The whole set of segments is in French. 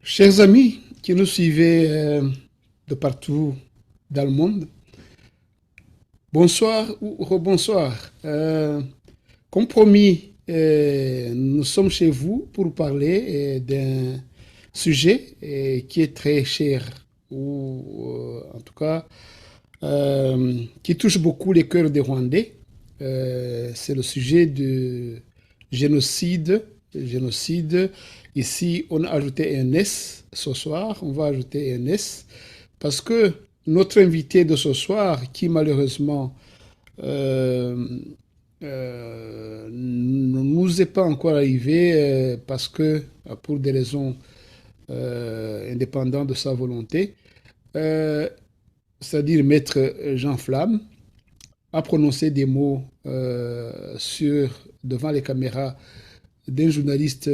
Chers amis qui nous suivez de partout dans le monde, bonsoir ou rebonsoir. Comme promis, nous sommes chez vous pour parler d'un sujet qui est très cher, ou en tout cas qui touche beaucoup les cœurs des Rwandais. C'est le sujet du génocide. Génocide. Ici, on a ajouté un S ce soir. On va ajouter un S parce que notre invité de ce soir, qui malheureusement ne nous est pas encore arrivé parce que, pour des raisons indépendantes de sa volonté, euh, c'est-à-dire Maître Jean Flamme, a prononcé des mots devant les caméras d'un journaliste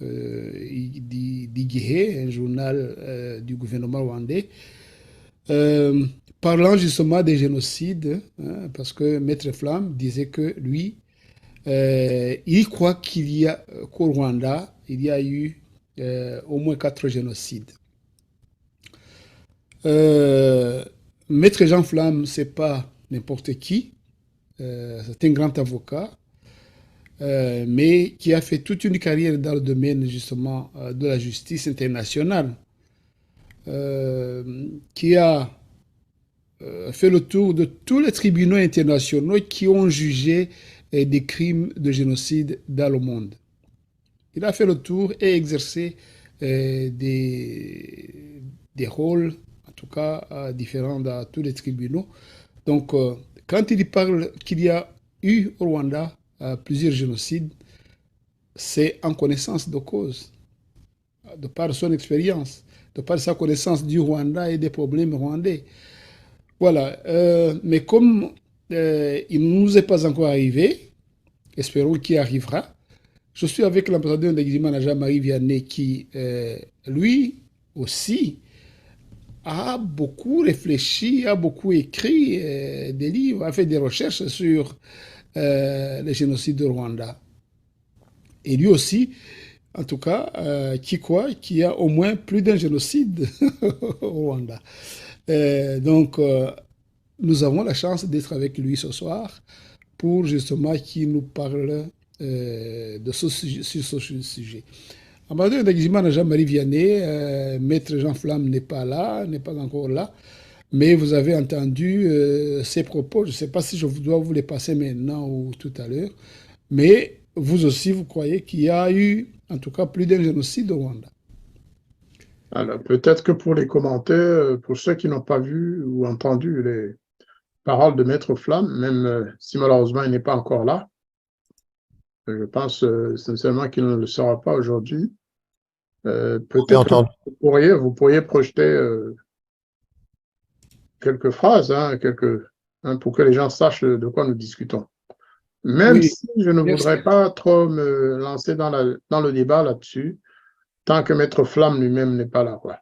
d'Igihé, un journal du gouvernement rwandais, euh, parlant justement des génocides, hein, parce que Maître Flamme disait que lui, il croit qu'au Rwanda, il y a eu au moins 4 génocides. Euh, Maître Jean Flamme, c'est pas n'importe qui, c'est un grand avocat, mais qui a fait toute une carrière dans le domaine justement de la justice internationale, qui a fait le tour de tous les tribunaux internationaux qui ont jugé des crimes de génocide dans le monde. Il a fait le tour et exercé des rôles, en tout cas différents dans tous les tribunaux. Donc, quand il parle qu'il y a eu au Rwanda plusieurs génocides, c'est en connaissance de cause, de par son expérience, de par sa connaissance du Rwanda et des problèmes rwandais. Voilà, mais comme il ne nous est pas encore arrivé, espérons qu'il arrivera. Je suis avec l'ambassadeur d'Eximana Jean-Marie Vianney qui, lui aussi, a beaucoup réfléchi, a beaucoup écrit des livres, a fait des recherches sur le génocide du Rwanda. Et lui aussi, en tout cas, qui croit qu'il y a au moins plus d'un génocide au Rwanda. Donc, nous avons la chance d'être avec lui ce soir pour justement qu'il nous parle de ce sujet, sur ce sujet. Ambassadeur d'Eximana Jean-Marie Vianney, Maître Jean Flamme n'est pas là, n'est pas encore là, mais vous avez entendu ses propos. Je ne sais pas si je dois vous les passer maintenant ou tout à l'heure, mais vous aussi, vous croyez qu'il y a eu, en tout cas, plus d'un génocide au Rwanda. Alors, peut-être que pour les commentaires, pour ceux qui n'ont pas vu ou entendu les paroles de Maître Flamme, même si malheureusement il n'est pas encore là, je pense sincèrement qu'il ne le sera pas aujourd'hui. Peut-être que vous pourriez projeter quelques phrases, pour que les gens sachent de quoi nous discutons. Même Oui, si je ne merci. voudrais pas trop me lancer dans le débat là-dessus, tant que Maître Flamme lui-même n'est pas là, quoi.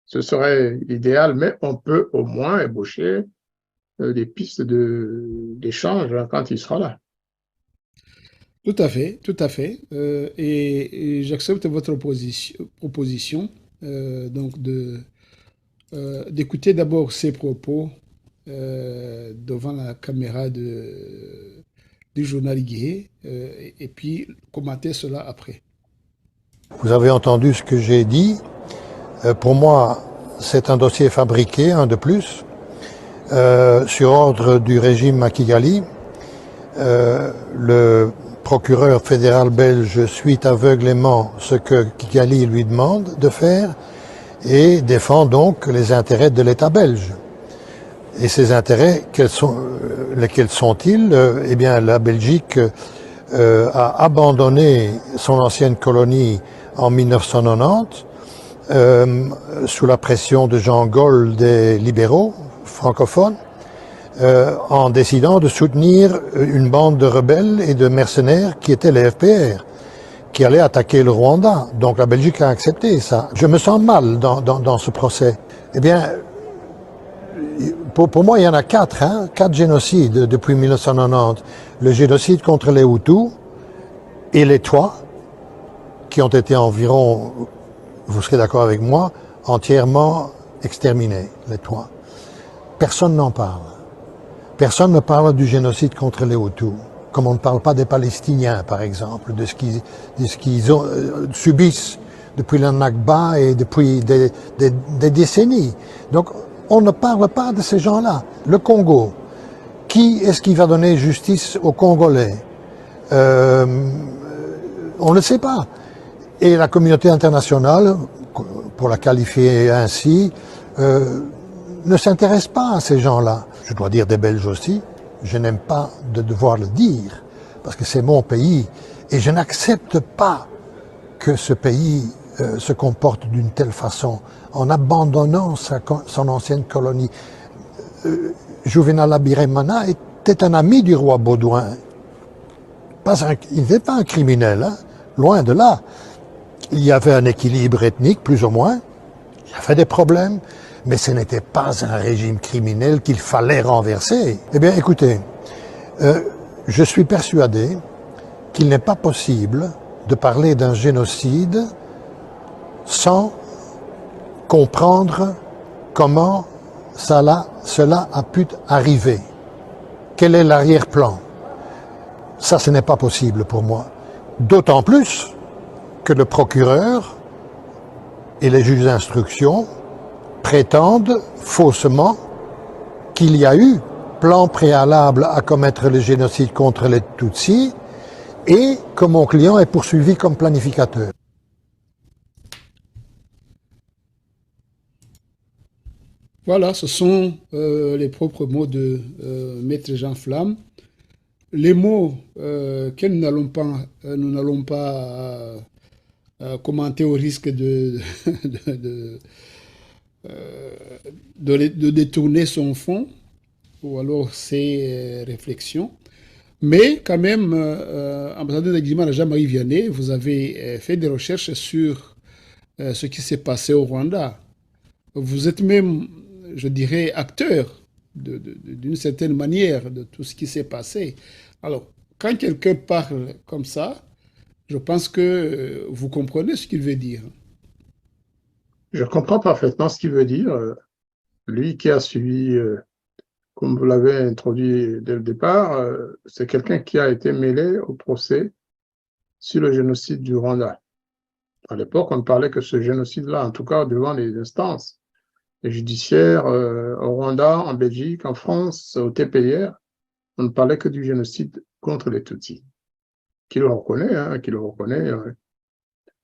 Ce serait idéal, mais on peut au moins ébaucher des pistes d'échange quand il sera là. Tout à fait, tout à fait. Et j'accepte votre proposition donc d'écouter d'abord ses propos devant la caméra du journal Gué et puis commenter cela après. Vous avez entendu ce que j'ai dit. Pour moi, c'est un dossier fabriqué, un de plus, sur ordre du régime à Kigali. Le procureur fédéral belge suit aveuglément ce que Kigali lui demande de faire et défend donc les intérêts de l'État belge. Et ces intérêts, lesquels sont-ils? Eh bien, la Belgique a abandonné son ancienne colonie en 1990 sous la pression de Jean Gaulle des libéraux francophones, en décidant de soutenir une bande de rebelles et de mercenaires qui étaient les FPR, qui allaient attaquer le Rwanda. Donc la Belgique a accepté ça. Je me sens mal dans ce procès. Eh bien, pour moi, il y en a 4 génocides depuis 1990. Le génocide contre les Hutus et les Twa, qui ont été environ vous serez d'accord avec moi, entièrement exterminés, les Touaregs. Personne n'en parle. Personne ne parle du génocide contre les Hutus, comme on ne parle pas des Palestiniens, par exemple, de ce qu'ils subissent depuis la Nakba et depuis des décennies. Donc, on ne parle pas de ces gens-là. Le Congo, qui est-ce qui va donner justice aux Congolais? On ne le sait pas. Et la communauté internationale, pour la qualifier ainsi, ne s'intéresse pas à ces gens-là. Je dois dire des Belges aussi, je n'aime pas de devoir le dire, parce que c'est mon pays, et je n'accepte pas que ce pays se comporte d'une telle façon, en abandonnant son ancienne colonie. Juvenal Habyarimana était un ami du roi Baudouin. Il n'était pas un criminel, hein, loin de là. Il y avait un équilibre ethnique, plus ou moins, il y avait des problèmes, mais ce n'était pas un régime criminel qu'il fallait renverser. Eh bien, écoutez, je suis persuadé qu'il n'est pas possible de parler d'un génocide sans comprendre comment cela a pu arriver. Quel est l'arrière-plan? Ça, ce n'est pas possible pour moi. D'autant plus que le procureur et les juges d'instruction prétendent faussement qu'il y a eu plan préalable à commettre le génocide contre les Tutsis et que mon client est poursuivi comme planificateur. Voilà, ce sont les propres mots de Maître Jean Flamme. Les mots que nous n'allons pas commenter au risque de, de détourner son fond, ou alors ses réflexions. Mais quand même, ambassadeur d'Agimara Jean-Marie Vianney, vous avez fait des recherches sur ce qui s'est passé au Rwanda. Vous êtes même, je dirais, acteur d'une certaine manière de tout ce qui s'est passé. Alors, quand quelqu'un parle comme ça, je pense que vous comprenez ce qu'il veut dire. Je comprends parfaitement ce qu'il veut dire. Lui qui a suivi, comme vous l'avez introduit dès le départ, c'est quelqu'un qui a été mêlé au procès sur le génocide du Rwanda. À l'époque, on ne parlait que ce génocide-là, en tout cas devant les instances judiciaires au Rwanda, en Belgique, en France, au TPR. On ne parlait que du génocide contre les Tutsis. Qui le reconnaît, hein, qui le reconnaît.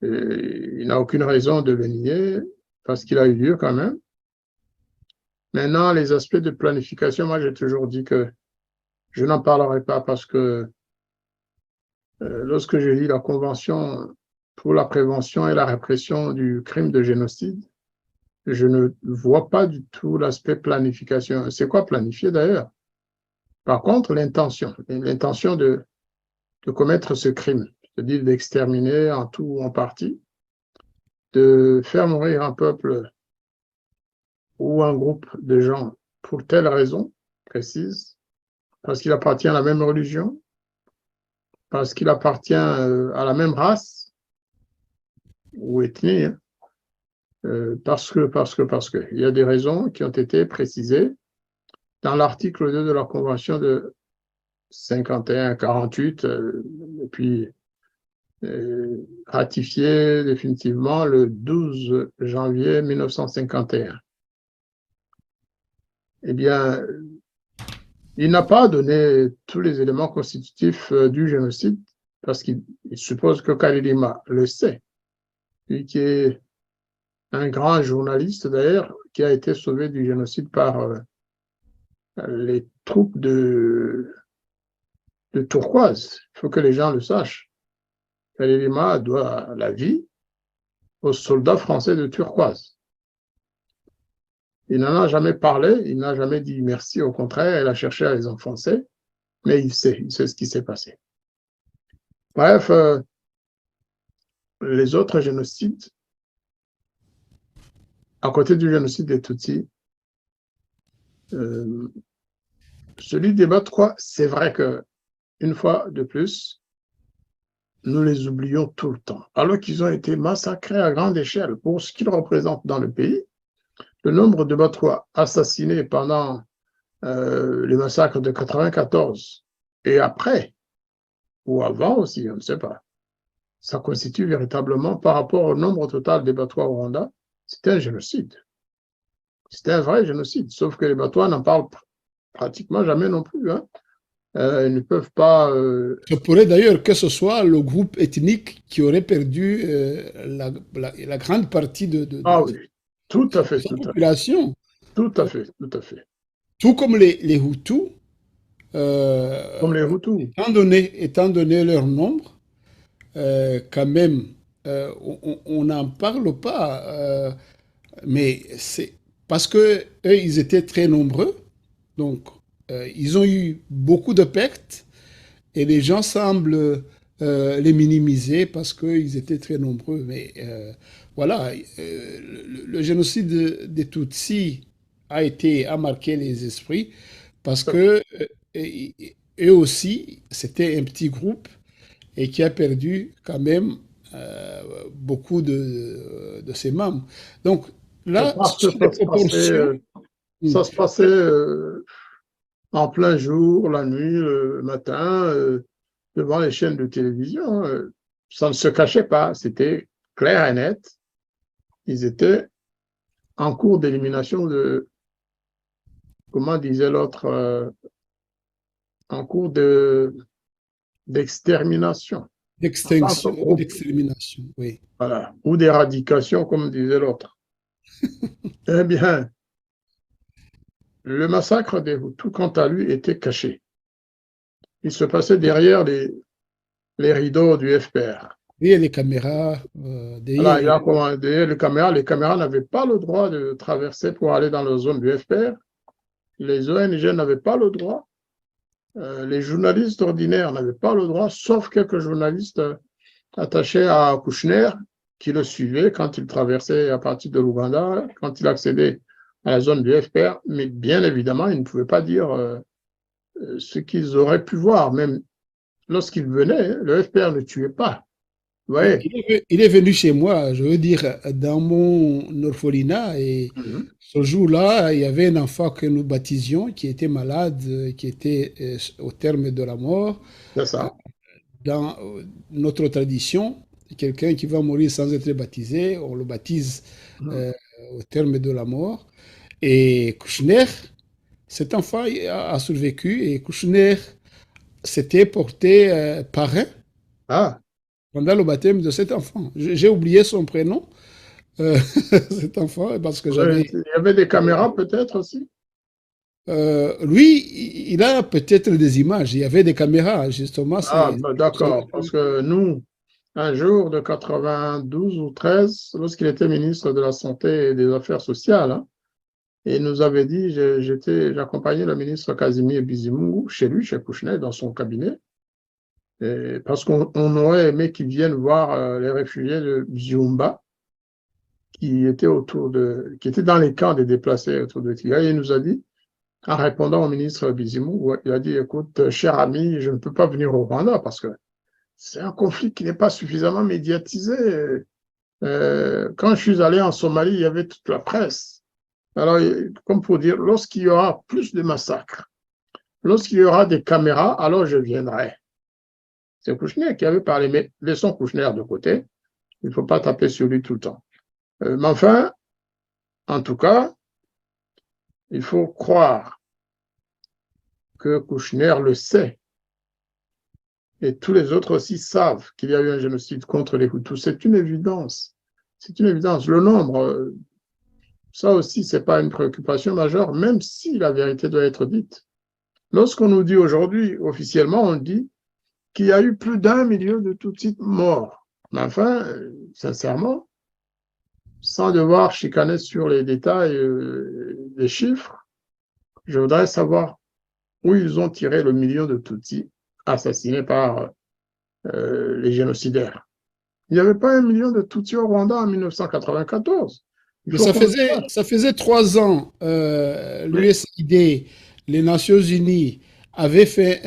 Et il n'a aucune raison de le nier, parce qu'il a eu lieu quand même. Maintenant, les aspects de planification, moi j'ai toujours dit que je n'en parlerai pas parce que lorsque je lis la Convention pour la prévention et la répression du crime de génocide, je ne vois pas du tout l'aspect planification. C'est quoi planifier d'ailleurs? Par contre, l'intention de commettre ce crime, c'est-à-dire d'exterminer en tout ou en partie, de faire mourir un peuple ou un groupe de gens pour telle raison précise, parce qu'il appartient à la même religion, parce qu'il appartient à la même race ou ethnie, hein, parce que. Il y a des raisons qui ont été précisées dans l'article 2 de la Convention de 51-48, et puis ratifié définitivement le 12 janvier 1951. Eh bien, il n'a pas donné tous les éléments constitutifs du génocide, parce qu'il suppose que Kalilima le sait, lui qui est un grand journaliste d'ailleurs, qui a été sauvé du génocide par les troupes de Turquoise. Il faut que les gens le sachent. Kalilima doit la vie aux soldats français de Turquoise. Il n'en a jamais parlé, il n'a jamais dit merci, au contraire, il a cherché à les enfoncer, mais il sait ce qui s'est passé. Bref, les autres génocides, à côté du génocide des Tutsis, celui des Bat-3, c'est vrai que, une fois de plus, nous les oublions tout le temps, alors qu'ils ont été massacrés à grande échelle pour ce qu'ils représentent dans le pays. Le nombre de Batouas assassinés pendant les massacres de 94 et après, ou avant aussi, on ne sait pas, ça constitue véritablement, par rapport au nombre total des Batouas au Rwanda, c'était un génocide. C'était un vrai génocide, sauf que les Batouas n'en parlent pratiquement jamais non plus. Hein. Ils ne peuvent pas... Ça pourrait d'ailleurs que ce soit le groupe ethnique qui aurait perdu la grande partie Ah oui, tout à fait, sa tout à fait, population. tout à fait, tout à fait. Tout comme les Hutus, Comme les Hutus. étant donné leur nombre, quand même, on n'en parle pas. Mais c'est parce que eux, ils étaient très nombreux, donc ils ont eu beaucoup de pertes et les gens semblent les minimiser parce qu'ils étaient très nombreux. Mais voilà, le génocide des Tutsis a marqué les esprits parce que eux aussi, c'était un petit groupe et qui a perdu quand même beaucoup de ses membres. Donc Je là, pense ce que sont des proportions. ça se passait en plein jour, la nuit, le matin, devant les chaînes de télévision. Ça ne se cachait pas, c'était clair et net. Ils étaient en cours d'élimination de, comment disait l'autre, en cours d'extermination. D'extinction, d'extermination, oui. Voilà, ou d'éradication, comme disait l'autre. Eh bien, le massacre des Hutus, quant à lui, était caché. Il se passait derrière les rideaux du FPR. Il y a les caméras, Voilà, derrière il y a commandé les caméras n'avaient pas le droit de traverser pour aller dans la zone du FPR. Les ONG n'avaient pas le droit. Les journalistes ordinaires n'avaient pas le droit, sauf quelques journalistes attachés à Kouchner qui le suivaient quand il traversait à partir de l'Ouganda, quand il accédait à la zone du FPR. Mais bien évidemment, ils ne pouvaient pas dire ce qu'ils auraient pu voir. Même lorsqu'ils venaient, le FPR ne tuait pas. Ouais. il est venu chez moi, je veux dire, dans mon orphelinat. Et Mhm. ce jour-là, il y avait un enfant que nous baptisions qui était malade, qui était au terme de la mort. C'est Euh, ça. Dans notre tradition, quelqu'un qui va mourir sans être baptisé, on le baptise Mhm. euh, au terme de la mort. Et Kouchner, cet enfant a survécu et Kouchner s'était porté parrain Ah, pendant le baptême de cet enfant. J'ai oublié son prénom, euh, cet enfant, parce que ouais. j'avais... Il y avait des caméras peut-être aussi. Lui, il a peut-être des images. Il y avait des caméras, justement. Ah, ben, d'accord. Parce que nous, un jour de 92 ou 13, lorsqu'il était ministre de la Santé et des Affaires sociales, hein, il nous avait dit, j'accompagnais le ministre Casimir Bizimungu chez lui, chez Kouchner, dans son cabinet, et parce qu'on aurait aimé qu'ils viennent voir les réfugiés de Byumba qui étaient dans les camps des déplacés autour de Kigali. Et il nous a dit, en répondant au ministre Bizimungu, il a dit, écoute, cher ami, je ne peux pas venir au Rwanda parce que c'est un conflit qui n'est pas suffisamment médiatisé. Quand je suis allé en Somalie, il y avait toute la presse. Alors, comme pour dire, lorsqu'il y aura plus de massacres, lorsqu'il y aura des caméras, alors je viendrai. C'est Kouchner qui avait parlé, mais laissons Kouchner de côté. Il ne faut pas taper sur lui tout le temps. Mais enfin, en tout cas, il faut croire que Kouchner le sait. Et tous les autres aussi savent qu'il y a eu un génocide contre les Hutus. C'est une évidence. C'est une évidence. Le nombre, ça aussi, ce n'est pas une préoccupation majeure, même si la vérité doit être dite. Lorsqu'on nous dit aujourd'hui, officiellement, on dit qu'il y a eu plus d'1 million de Tutsis morts. Mais enfin, sincèrement, sans devoir chicaner sur les détails des chiffres, je voudrais savoir où ils ont tiré le million de Tutsis assassinés par les génocidaires. Il n'y avait pas 1 million de Tutsis au Rwanda en 1994. Il Mais faut qu'on le sache. ça faisait 3 ans, Mais, l'USAID, les Nations Unies, avaient fait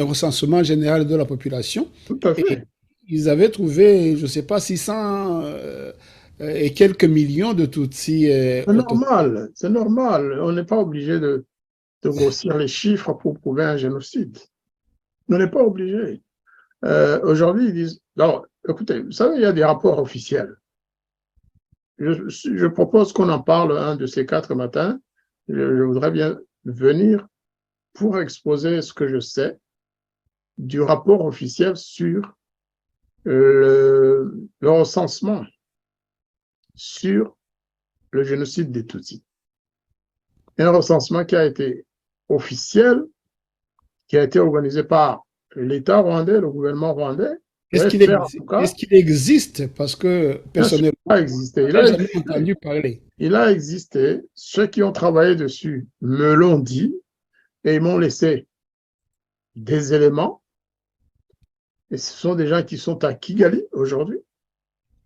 un recensement général de la population. Tout à Et fait. ils avaient trouvé, je ne sais pas, 600 et quelques millions de Tutsis C'est au total. normal, c'est normal. On n'est pas obligé de grossir les chiffres pour prouver un génocide. On n'est pas obligé. Aujourd'hui, ils disent, non, écoutez, vous savez, il y a des rapports officiels. Je propose qu'on en parle un de ces 4 matins. Je voudrais bien venir pour exposer ce que je sais du rapport officiel sur le recensement sur le génocide des Tutsis. Un recensement qui a été officiel, qui a été organisé par l'État rwandais, le gouvernement rwandais, réfère en tout cas, Est-ce qu'il existe? Parce que bien sûr, personnellement, il a existé. je n'ai jamais entendu parler. Il a existé. Ceux qui ont travaillé dessus me l'ont dit et ils m'ont laissé des éléments. Et ce sont des gens qui sont à Kigali aujourd'hui,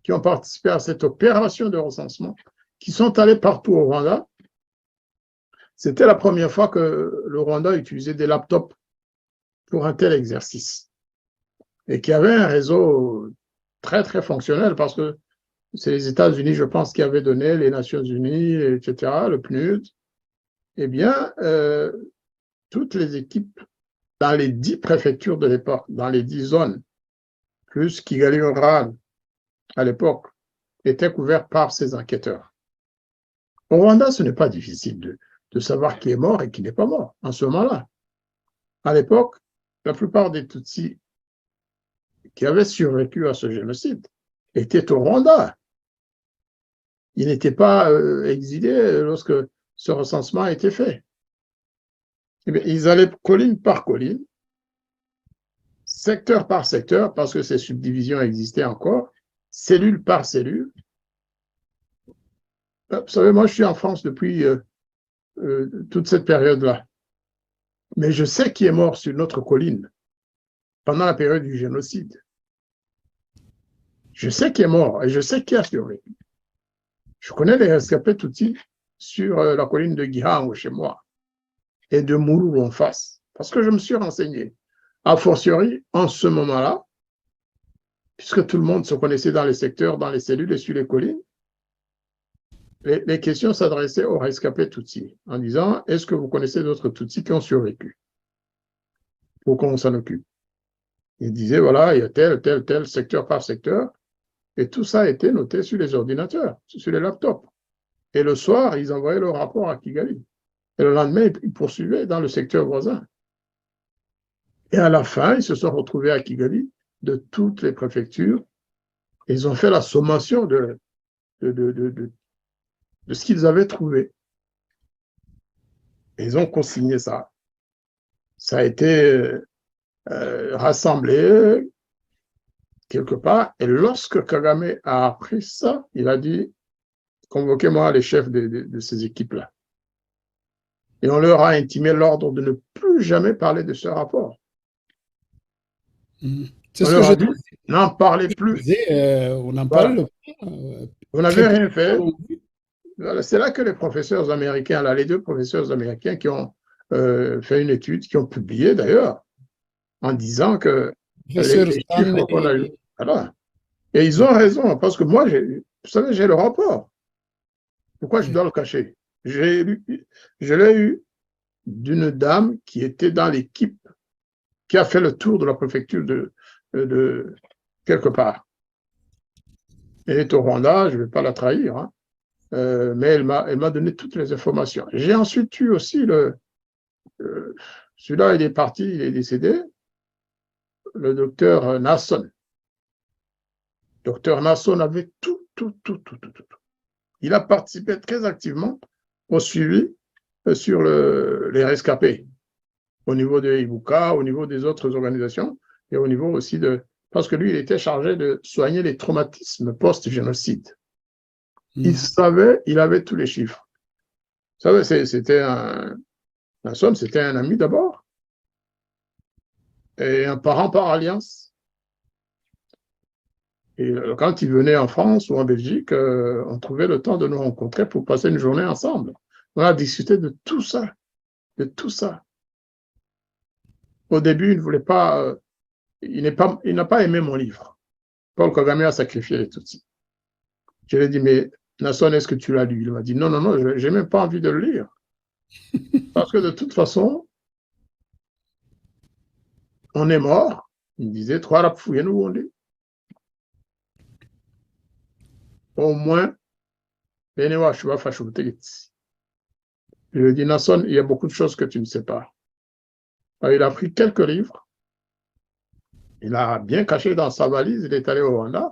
qui ont participé à cette opération de recensement, qui sont allés partout au Rwanda. C'était la première fois que le Rwanda utilisait des laptops pour un tel exercice. Et qui avait un réseau très, très fonctionnel parce que c'est les États-Unis, je pense, qui avaient donné, les Nations Unies, etc., le PNUD. Eh bien, toutes les équipes dans les 10 préfectures de l'époque, dans les 10 zones, plus Kigali Rural à l'époque, étaient couvertes par ces enquêteurs. Au Rwanda, ce n'est pas difficile de savoir qui est mort et qui n'est pas mort en ce moment-là. À l'époque, la plupart des Tutsis qui avaient survécu à ce génocide étaient au Rwanda. Ils n'étaient pas exilés lorsque ce recensement a été fait. Eh bien, ils allaient colline par colline, secteur par secteur, parce que ces subdivisions existaient encore, cellule par cellule. Vous savez, moi, je suis en France depuis toute cette période-là. Mais je sais qui est mort sur notre colline pendant la période du génocide. Je sais qui est mort et je sais qui a survécu. Je connais les rescapés Tutsis sur la colline de Gihango chez moi et de Mourou en face, parce que je me suis renseigné. A fortiori, en ce moment-là, puisque tout le monde se connaissait dans les secteurs, dans les cellules et sur les collines, les questions s'adressaient aux rescapés Tutsis en disant, est-ce que vous connaissez d'autres Tutsis qui ont survécu pour qu'on s'en occupe? Ils disaient, voilà, il y a tel, secteur par secteur, et tout ça a été noté sur les ordinateurs, sur les laptops. Et le soir, ils envoyaient le rapport à Kigali. Et le lendemain, ils poursuivaient dans le secteur voisin. Et à la fin, ils se sont retrouvés à Kigali de toutes les préfectures. Et ils ont fait la sommation de ce qu'ils avaient trouvé. Et ils ont consigné ça. Ça a été rassemblé quelque part. Et lorsque Kagame a appris ça, il a dit, convoquez-moi les chefs de ces équipes-là. Et on leur a intimé l'ordre de ne plus jamais parler de ce rapport. C'est on ce que leur je a dit, n'en parlez plus. disais, on n'en Voilà. parle Vous n'avez rien fait. C'est là que les professeurs américains, là, les 2 professeurs américains qui ont fait une étude, qui ont publié d'ailleurs, en disant que les chiffres qu'on a eu. Voilà. Et ils ont raison, parce que moi, vous savez, j'ai le rapport. Pourquoi je dois le cacher? Je l'ai eu d'une dame qui était dans l'équipe qui a fait le tour de la préfecture de quelque part. Elle est au Rwanda, je ne vais pas la trahir, hein, mais elle m'a donné toutes les informations. J'ai ensuite eu aussi celui-là, il est parti, il est décédé, le docteur Nasson. Docteur Nasson avait tout. Il a participé très activement au suivi sur les rescapés, au niveau de Ibuka, au niveau des autres organisations, et au niveau aussi parce que lui, il était chargé de soigner les traumatismes post-génocide. Il savait, il avait tous les chiffres. Vous savez, c'était Nasson, c'était un ami d'abord, et un parent par alliance. Et quand il venait en France ou en Belgique, on trouvait le temps de nous rencontrer pour passer une journée ensemble. On a discuté de tout ça, de tout ça. au début, il ne voulait pas, il n'a pas aimé mon livre. Paul Kagame a sacrifié les Tutsis. Je lui ai dit, mais Nasson, est-ce que tu l'as lu? Il m'a dit, non, non, non, je n'ai même pas envie de le lire. Parce que de toute façon, on est mort. Il me disait, trois rap fouillés, nous, on dit. Au moins, je lui ai dit, Nasson, il y a beaucoup de choses que tu ne sais pas. Alors, il a pris quelques livres. Il a bien caché dans sa valise. Il est allé au Rwanda.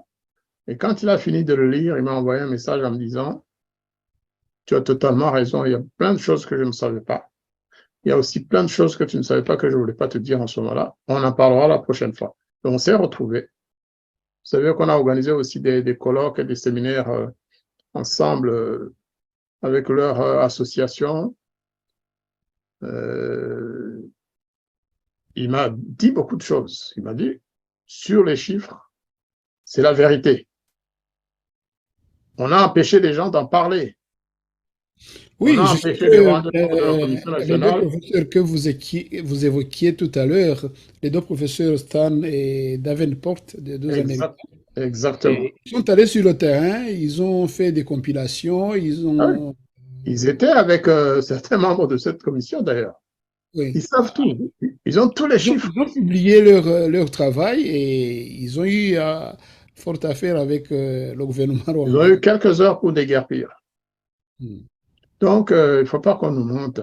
Et quand il a fini de le lire, il m'a envoyé un message en me disant, tu as totalement raison, il y a plein de choses que je ne savais pas. Il y a aussi plein de choses que tu ne savais pas que je ne voulais pas te dire en ce moment-là. On en parlera la prochaine fois. Donc, on s'est retrouvés. Vous savez qu'on a organisé aussi des colloques et des séminaires ensemble avec leur association. Il m'a dit beaucoup de choses. Il m'a dit, sur les chiffres, c'est la vérité. On a empêché les gens d'en parler. Oui, on a je sais empêché que les membres de la Commission les deux nationale. professeurs que vous évoquiez tout à l'heure, les deux professeurs Stan et Davenport, des deux Américains, Exactement. ils sont allés sur le terrain, ils ont fait des compilations, ils Ah oui. ont... Ils étaient avec certains membres de cette commission d'ailleurs. Oui. Ils savent tout. Ils ont tous les chiffres. Ils ont publié leur travail et ils ont eu forte affaire avec le gouvernement Ils ont rwandais. eu quelques heures pour déguerpir. Donc, il ne faut pas qu'on nous monte.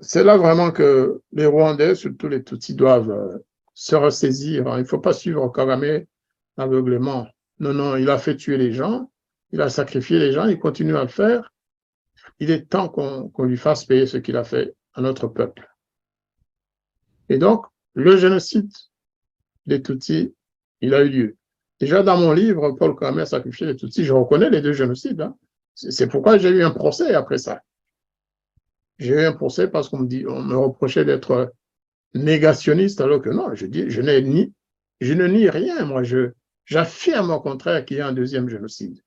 C'est là vraiment que les Rwandais, surtout les Tutsis, doivent se ressaisir. Il ne faut pas suivre Kagame aveuglément. Non, non, il a fait tuer les gens, il a sacrifié les gens, il continue à le faire. Il est temps qu'on lui fasse payer ce qu'il a fait à notre peuple. Et donc, le génocide des Tutsis, il a eu lieu. Déjà dans mon livre, Paul Kagame a sacrifié les Tutsis, je reconnais les deux génocides. Hein. C'est pourquoi j'ai eu un procès après ça. J'ai eu un procès parce qu'on me reprochait d'être négationniste, alors que non, je ne nie rien. Moi, j'affirme au contraire qu'il y a un deuxième génocide.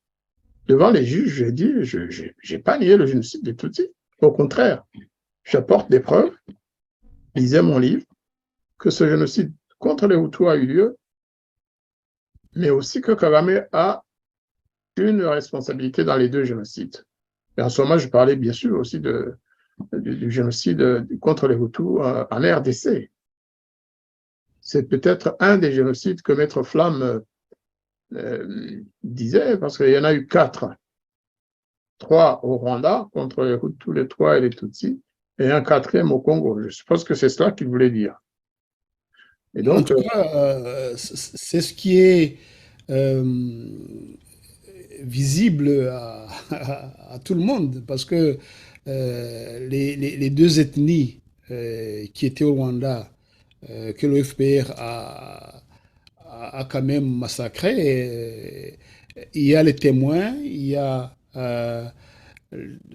Devant les juges, j'ai dit, je n'ai pas nié le génocide des Tutsis. Au contraire, j'apporte des preuves. Lisez mon livre, que ce génocide contre les Hutus a eu lieu, mais aussi que Kagame a une responsabilité dans les deux génocides. Et en ce moment, je parlais bien sûr aussi du génocide contre les Hutus en RDC. C'est peut-être un des génocides que Maître Flamme disait, parce qu'il y en a eu 4. 3 au Rwanda contre les Hutus, les 3 et les Tutsis, et un 4e au Congo. Je suppose que c'est cela qu'il voulait dire. Et donc, en tout cas, c'est ce qui est visible à tout le monde, parce que les deux ethnies qui étaient au Rwanda, que le FPR a quand même massacré, il y a les témoins, il y a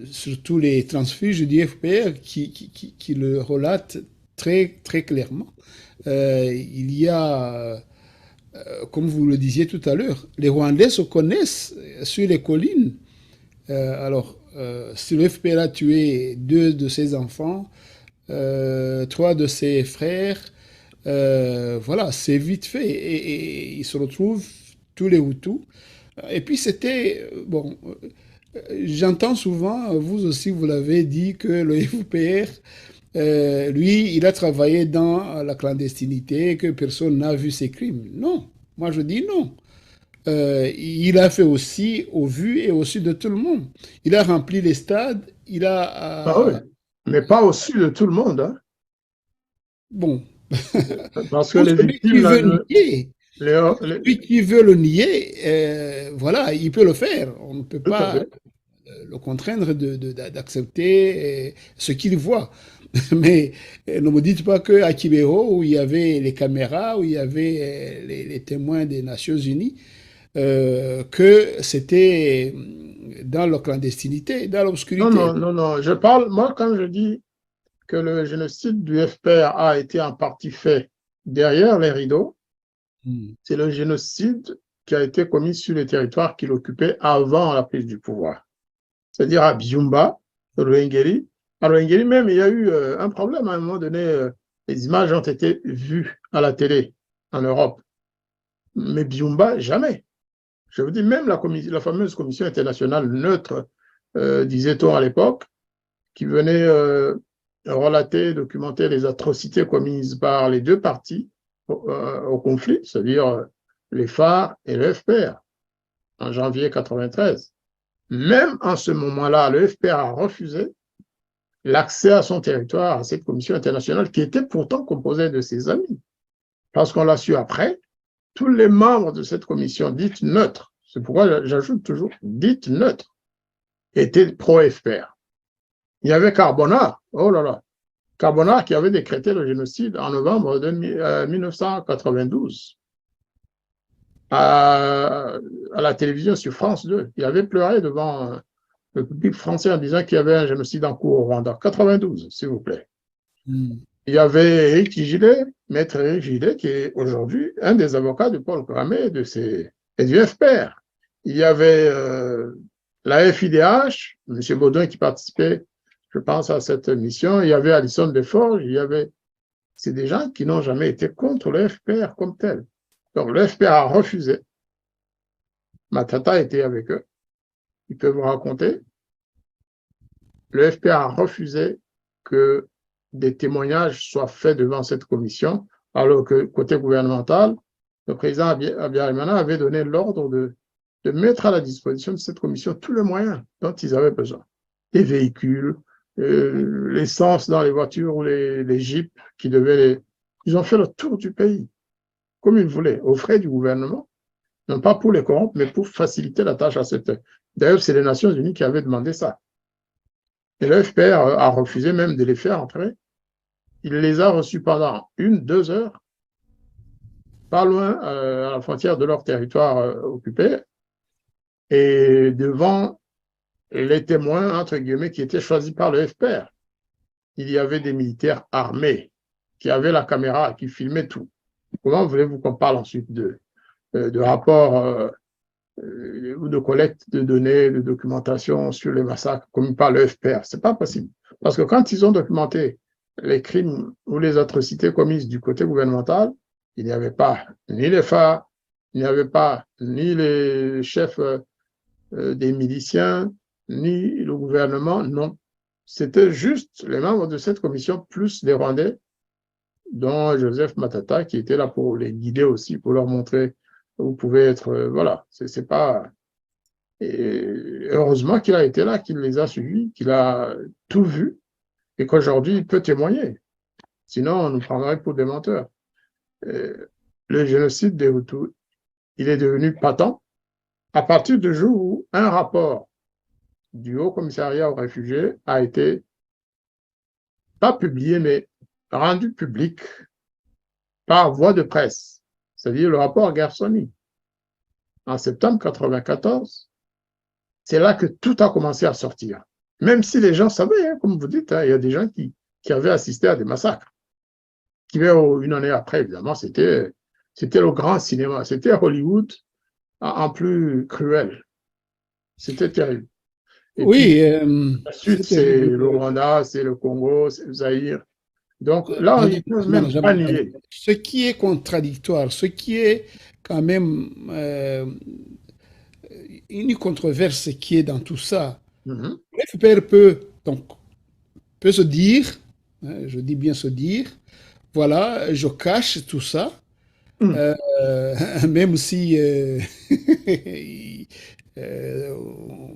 surtout les transfuges du FPR qui le relatent très, très clairement. Il y a comme vous le disiez tout à l'heure, les Rwandais se connaissent sur les collines. Si le FPR a tué 2 de ses enfants, 3 de ses frères, voilà, c'est vite fait. Et ils se retrouvent tous les Hutus. Et puis c'était, bon, j'entends souvent, vous aussi vous l'avez dit, que le FPR lui, il a travaillé dans la clandestinité, que personne n'a vu ses crimes. Non, moi je dis non. Il a fait aussi au vu et au su de tout le monde. Il a rempli les stades, il ah oui, a... mais pas au su de tout le monde. Hein. Bon, Parce que pour les celui qui victimes, veut nier, les- celui qui veut le nier, voilà, il peut le faire. On ne peut tout à pas fait. le contraindre d'accepter ce qu'il voit. Mais ne me dites pas qu'à Kibého, où il y avait les caméras, où il y avait les témoins des Nations Unies, que c'était dans la clandestinité, dans Non, l'obscurité. non, non, non. Je parle, moi, quand je dis que le génocide du FPR a été en partie fait derrière les rideaux, c'est le génocide qui a été commis sur les territoires qu'il occupait avant la prise du pouvoir. C'est-à-dire à Byumba, Ruengeri. À Ruengeri même, il y a eu un problème à un moment donné. Les images ont été vues à la télé en Europe. Mais Byumba, jamais. Je vous dis, même la fameuse commission internationale neutre, disait-on à l'époque, qui venait relater, documenter les atrocités commises par les deux parties au conflit, c'est-à-dire les FARC et le FPR, en janvier 1993. Même en ce moment-là, le FPR a refusé l'accès à son territoire à cette commission internationale qui était pourtant composée de ses amis. Parce qu'on l'a su après, tous les membres de cette commission dite neutre, c'est pourquoi j'ajoute toujours dite neutre, étaient pro-FPR. Il y avait Carbonard, oh là là, Carbonard qui avait décrété le génocide en novembre 1992 à la télévision sur France 2. Il avait pleuré devant le public français en disant qu'il y avait un génocide en cours au Rwanda. 92, s'il vous plaît. Il y avait Éric Gilet, maître Éric Gilet, qui est aujourd'hui un des avocats de Paul Kagame et du FPR. Il y avait la FIDH, M. Baudouin qui participait, je pense, à cette mission. Il y avait Alison Deforges, c'est des gens qui n'ont jamais été contre le FPR comme tel. Donc le FPR a refusé. Matata était avec eux. Il peut vous raconter. Le FPR a refusé que des témoignages soient faits devant cette commission, alors que côté gouvernemental, le président Abiyarimana avait donné l'ordre de mettre à la disposition de cette commission tous les moyens dont ils avaient besoin. Les véhicules, l'essence dans les voitures ou les jeeps qui devaient Ils ont fait le tour du pays, comme ils voulaient, aux frais du gouvernement, non pas pour les corrompre, mais pour faciliter la tâche à cette... D'ailleurs, c'est les Nations Unies qui avaient demandé ça. Et le FPR a refusé même de les faire entrer. Il les a reçus pendant 1-2 heures, pas loin à la frontière de leur territoire occupé, et devant les témoins, entre guillemets, qui étaient choisis par le FPR. Il y avait des militaires armés qui avaient la caméra, qui filmaient tout. Comment voulez-vous qu'on parle ensuite de rapports ou de collecte de données, de documentation sur les massacres comme par le FPR? C'est pas possible. Parce que quand ils ont documenté les crimes ou les atrocités commises du côté gouvernemental, il n'y avait pas ni les FARC, il n'y avait pas ni les chefs des miliciens, ni le gouvernement, non. C'était juste les membres de cette commission, plus des Rwandais, dont Joseph Matata, qui était là pour les guider aussi, pour leur montrer où vous pouvez être, voilà, c'est pas... Et heureusement qu'il a été là, qu'il les a suivis, qu'il a tout vu, et qu'aujourd'hui, il peut témoigner. Sinon, on nous prendrait pour des menteurs. Le génocide des Hutus, il est devenu patent à partir du jour où un rapport du Haut Commissariat aux réfugiés a été, pas publié, mais rendu public par voie de presse, c'est-à-dire le rapport Gersony, en septembre 1994. C'est là que tout a commencé à sortir. Même si les gens savaient, hein, comme vous dites, hein, il y a des gens qui avaient assisté à des massacres. Une année après, évidemment, c'était le grand cinéma. C'était Hollywood en plus cruel. C'était terrible. Et oui. Ensuite, c'est le Rwanda, c'est le Congo, c'est le Zaïre. Donc là, ils ne peuvent même pas nier. Ce qui est contradictoire, ce qui est quand même une controverse qui est dans tout ça, le FPR peut se dire, hein, je dis bien se dire, voilà, je cache tout ça, même si,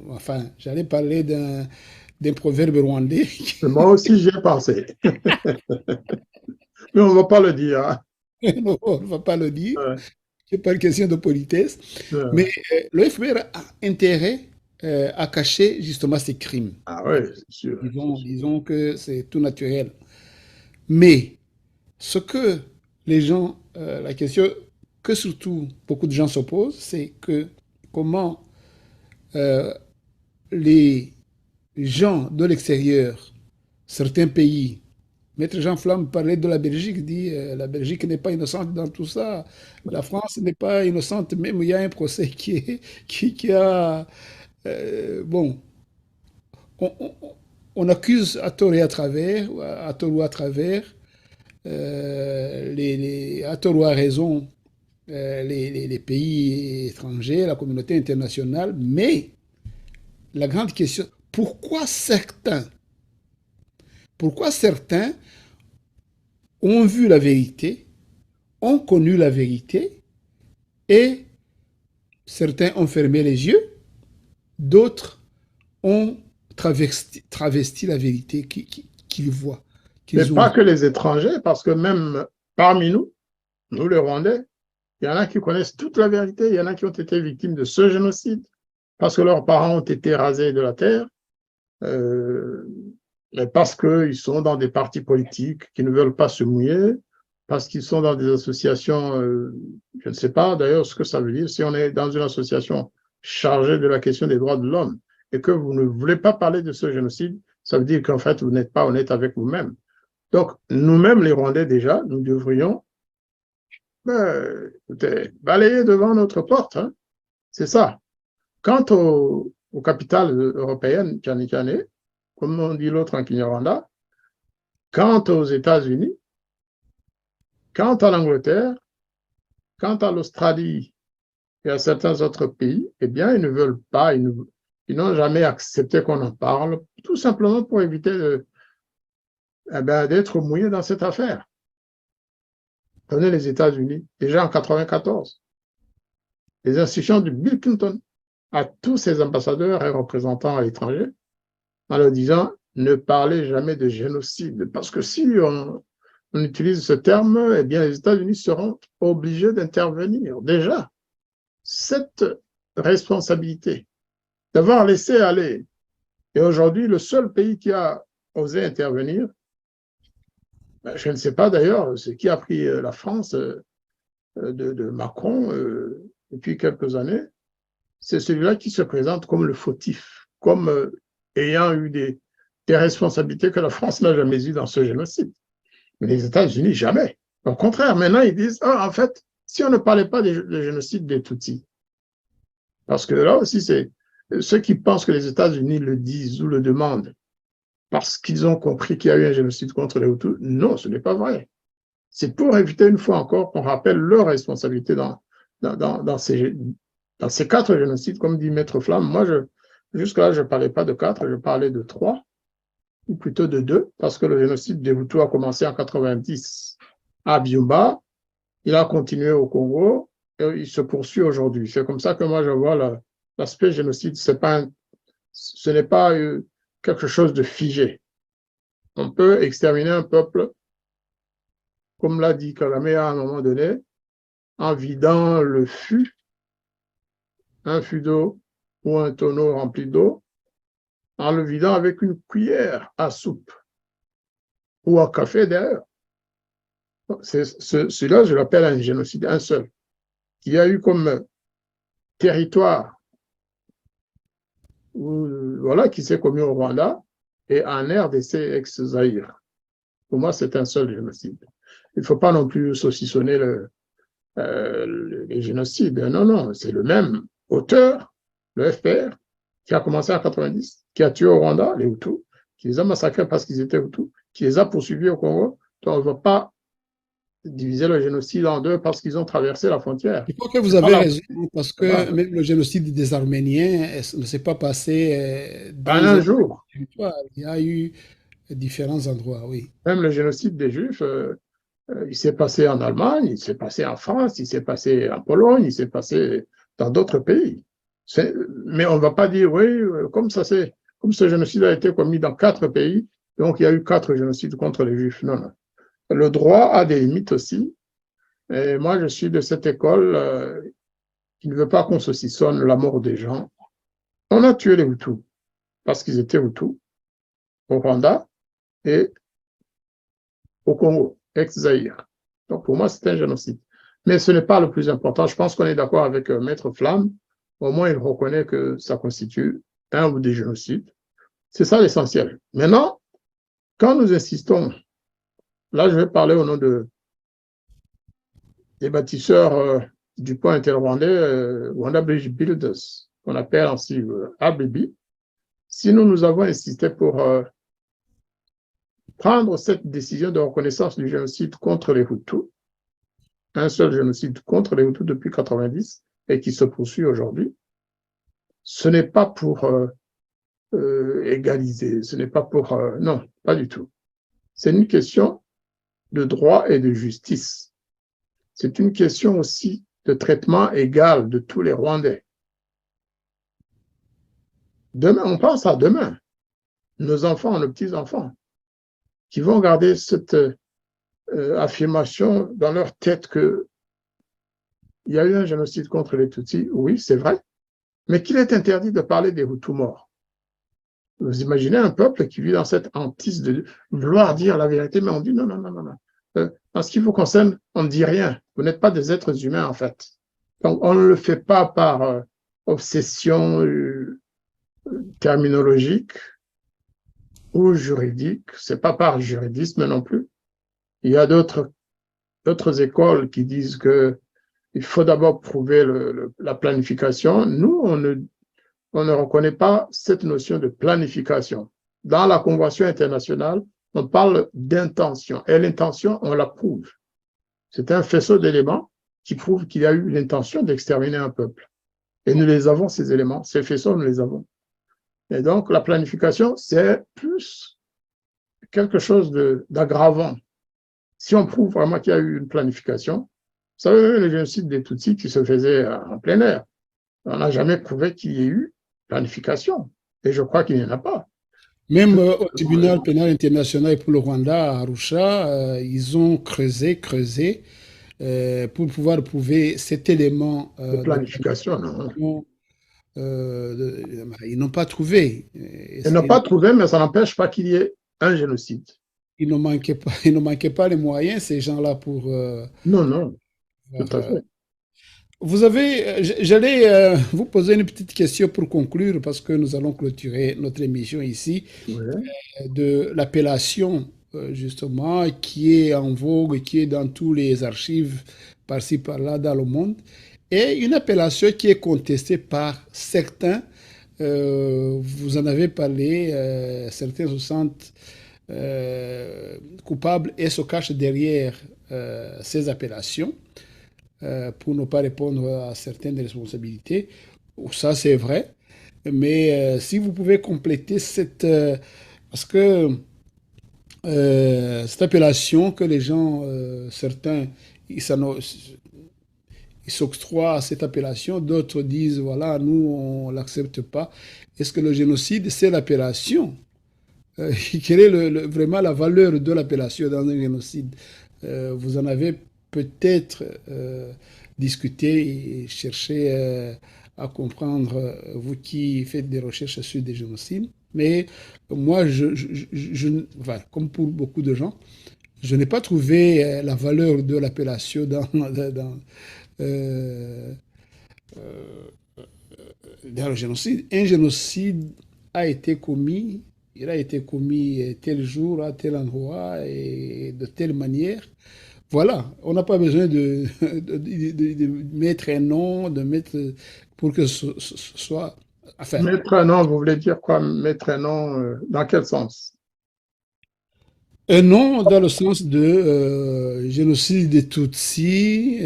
enfin, j'allais parler d'un proverbe rwandais. Moi aussi, j'y ai pensé. Mais on ne va pas le dire. Hein. Non, on ne va pas le dire. Ouais. C'est pas une question de politesse. Ouais. Mais le FPR a intérêt à cacher justement ces crimes. Ah oui, c'est sûr. Disons que c'est tout naturel. Mais ce que les gens, la question que surtout beaucoup de gens se posent, c'est que comment les gens de l'extérieur, certains pays, Maître Jean Flamme parlait de la Belgique, dit la Belgique n'est pas innocente dans tout ça, la France n'est pas innocente, même il y a un procès qui a... bon, on accuse à tort et à travers, à tort ou à travers, à tort ou à raison, les pays étrangers, la communauté internationale, mais la grande question, pourquoi certains ont vu la vérité, ont connu la vérité, et certains ont fermé les yeux, d'autres ont travesti la vérité qu'ils voient, Mais qu'ils ont pas vue. que les étrangers, parce que même parmi nous, nous les Rwandais, il y en a qui connaissent toute la vérité, il y en a qui ont été victimes de ce génocide, parce que leurs parents ont été rasés de la terre, euh, mais parce qu'ils sont dans des partis politiques qui ne veulent pas se mouiller, parce qu'ils sont dans des associations, je ne sais pas d'ailleurs ce que ça veut dire, si on est dans une association chargée de la question des droits de l'homme et que vous ne voulez pas parler de ce génocide, ça veut dire qu'en fait, vous n'êtes pas honnête avec vous-même. Donc, nous-mêmes, les Rwandais, déjà, nous devrions balayer devant notre porte. Hein. C'est ça. Quant aux capitales européennes, Tchani, comme on dit l'autre en Kinyarwanda, quant aux États-Unis, quant à l'Angleterre, quant à l'Australie et à certains autres pays, eh bien, ils ne veulent pas, ils n'ont jamais accepté qu'on en parle, tout simplement pour éviter d'être mouillés dans cette affaire. Prenez les États-Unis, déjà en 1994, les institutions de Bill Clinton à tous ses ambassadeurs et représentants à l'étranger, en leur disant ne parlez jamais de génocide, parce que si on utilise ce terme, eh bien, les États-Unis seront obligés d'intervenir. Déjà, cette responsabilité d'avoir laissé aller, et aujourd'hui, le seul pays qui a osé intervenir, je ne sais pas d'ailleurs ce qui a pris la France de Macron depuis quelques années, c'est celui-là qui se présente comme le fautif, comme ayant eu des responsabilités que la France n'a jamais eues dans ce génocide. Mais les États-Unis, jamais. Au contraire, maintenant, ils disent, en fait, si on ne parlait pas du génocide des Tutsis, parce que là aussi, c'est ceux qui pensent que les États-Unis le disent ou le demandent parce qu'ils ont compris qu'il y a eu un génocide contre les Hutus, non, ce n'est pas vrai. C'est pour éviter une fois encore qu'on rappelle leur responsabilité dans ces 4 génocides, comme dit Maître Flamme. Moi, jusque-là, je ne parlais pas de 4, je parlais de 3, ou plutôt de 2, parce que le génocide des Hutus a commencé en 90 à Byumba, il a continué au Congo, et il se poursuit aujourd'hui. C'est comme ça que moi, je vois l'aspect génocide. Ce n'est pas quelque chose de figé. On peut exterminer un peuple, comme l'a dit Kagame à un moment donné, en vidant le fût, un fût d'eau ou un tonneau rempli d'eau, en le vidant avec une cuillère à soupe ou à café d'ailleurs. Celui-là, je l'appelle un génocide, un seul, qui a eu comme territoire, voilà, qui s'est commis au Rwanda et en RDC ex-Zaïre. Pour moi, c'est un seul génocide. Il ne faut pas non plus saucissonner les génocides. Non, non, c'est le même auteur, le FPR, qui a commencé en 90, qui a tué au Rwanda les Hutus, qui les a massacrés parce qu'ils étaient Hutus, qui les a poursuivis au Congo. Donc, on ne va pas diviser le génocide en deux parce qu'ils ont traversé la frontière. Je crois que vous avez raison, parce que même le génocide des Arméniens ne s'est pas passé En dans un un jour. territoire. Il y a eu différents endroits, oui. Même le génocide des Juifs, il s'est passé en Allemagne, il s'est passé en France, il s'est passé en Pologne, il s'est passé dans d'autres pays. Mais on ne va pas dire, oui, comme ce génocide a été commis dans 4 pays, donc il y a eu 4 génocides contre les Juifs. Non, non. Le droit a des limites aussi. Et moi, je suis de cette école qui ne veut pas qu'on saucissonne la mort des gens. On a tué les Hutus parce qu'ils étaient Hutus au Rwanda et au Congo, ex-Zaïre. Donc pour moi, c'est un génocide. Mais ce n'est pas le plus important. Je pense qu'on est d'accord avec Maître Flamme. Au moins, il reconnaît que ça constitue un ou des génocides. C'est ça l'essentiel. Maintenant, quand nous insistons, là, je vais parler au nom des bâtisseurs du pont interrwandais, Rwanda Bridge Builders, qu'on appelle ainsi ABB. Si nous avons insisté pour prendre cette décision de reconnaissance du génocide contre les Hutus, un seul génocide contre les Hutus depuis 90 et qui se poursuit aujourd'hui, ce n'est pas pour égaliser, ce n'est pas pour... non, pas du tout. C'est une question de droit et de justice. C'est une question aussi de traitement égal de tous les Rwandais. Demain, on pense à demain, nos enfants, nos petits-enfants, qui vont garder cette affirmation dans leur tête que il y a eu un génocide contre les Tutsis, oui, c'est vrai, mais qu'il est interdit de parler des Hutus morts. Vous imaginez un peuple qui vit dans cette hantise de vouloir dire la vérité, mais on dit non, non, non, non, non. En ce qui vous concerne, on ne dit rien. Vous n'êtes pas des êtres humains, en fait. Donc, on ne le fait pas par obsession terminologique ou juridique. C'est pas par juridisme non plus. Il y a d'autres écoles qui disent que il faut d'abord prouver la planification. Nous, on ne reconnaît pas cette notion de planification. Dans la Convention internationale, on parle d'intention. Et l'intention, on la prouve. C'est un faisceau d'éléments qui prouve qu'il y a eu l'intention d'exterminer un peuple. Et nous les avons, ces éléments. Ces faisceaux, nous les avons. Et donc, la planification, c'est plus quelque chose d'aggravant. Si on prouve vraiment qu'il y a eu une planification, vous savez, le génocide des Tutsis qui se faisait en plein air, on n'a jamais prouvé qu'il y ait eu planification. Et je crois qu'il n'y en a pas. Même au tribunal pénal international pour le Rwanda, à Arusha, ils ont creusé pour pouvoir prouver cet élément de planification. Non. Ils n'ont pas trouvé. Ils n'ont pas trouvé, mais ça n'empêche pas qu'il y ait un génocide. Il ne manquait pas les moyens, ces gens-là, pour... non, non, tout à fait. J'allais vous poser une petite question pour conclure, parce que nous allons clôturer notre émission ici, de l'appellation, justement, qui est en vogue, qui est dans tous les archives, par-ci, par-là, dans le monde, et une appellation qui est contestée par certains, vous en avez parlé, certains se sentent coupables et se cachent derrière ces appellations. Pour ne pas répondre à certaines responsabilités. Ça, c'est vrai. Mais si vous pouvez compléter parce que cette appellation que les gens, certains, ils s'octroient à cette appellation, d'autres disent, voilà, nous, on ne l'accepte pas. Est-ce que le génocide, c'est l'appellation? Quelle est vraiment la valeur de l'appellation dans un génocide? Vous en avez peut-être discuter et chercher à comprendre, vous qui faites des recherches sur des génocides. Mais moi, enfin, comme pour beaucoup de gens, je n'ai pas trouvé la valeur de l'appellation dans le génocide. Un génocide a été commis, il a été commis tel jour, à tel endroit et de telle manière. Voilà, on n'a pas besoin de mettre un nom, pour que ce soit... Enfin, mettre un nom, vous voulez dire quoi? Mettre un nom, dans quel sens? Un nom dans le sens de génocide des Tutsis.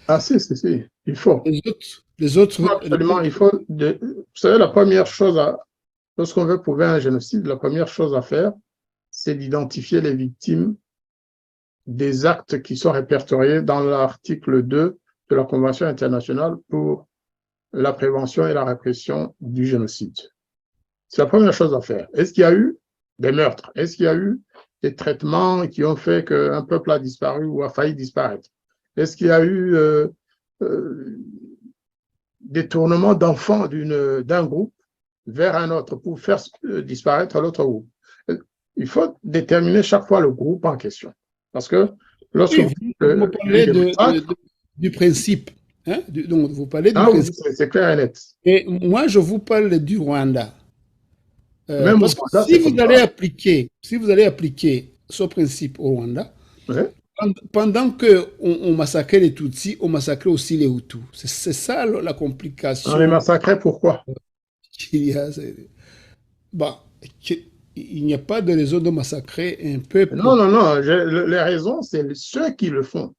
Ah si, il faut. Les autres absolument, il faut... vous savez, la première chose, lorsqu'on veut prouver un génocide, la première chose à faire, c'est d'identifier les victimes des actes qui sont répertoriés dans l'article 2 de la Convention internationale pour la prévention et la répression du génocide. C'est la première chose à faire. Est-ce qu'il y a eu des meurtres? Est-ce qu'il y a eu des traitements qui ont fait qu'un peuple a disparu ou a failli disparaître? Est-ce qu'il y a eu détournement d'enfants d'un groupe vers un autre pour faire disparaître l'autre groupe? Il faut déterminer chaque fois le groupe en question. Parce que lorsque vous parlez du principe, hein, donc vous parlez du principe. Oui, c'est clair et net. Et moi, je vous parle du Rwanda. Même parce que si vous allez appliquer ce principe au Rwanda, pendant qu'on massacrait les Tutsis, on massacrait aussi les Hutus. C'est ça la complication. On les massacrait pourquoi? Qu'il y a. Bon, il n'y a pas de raison de massacrer un peuple. Non, non, non. Les raisons, c'est ceux qui le font.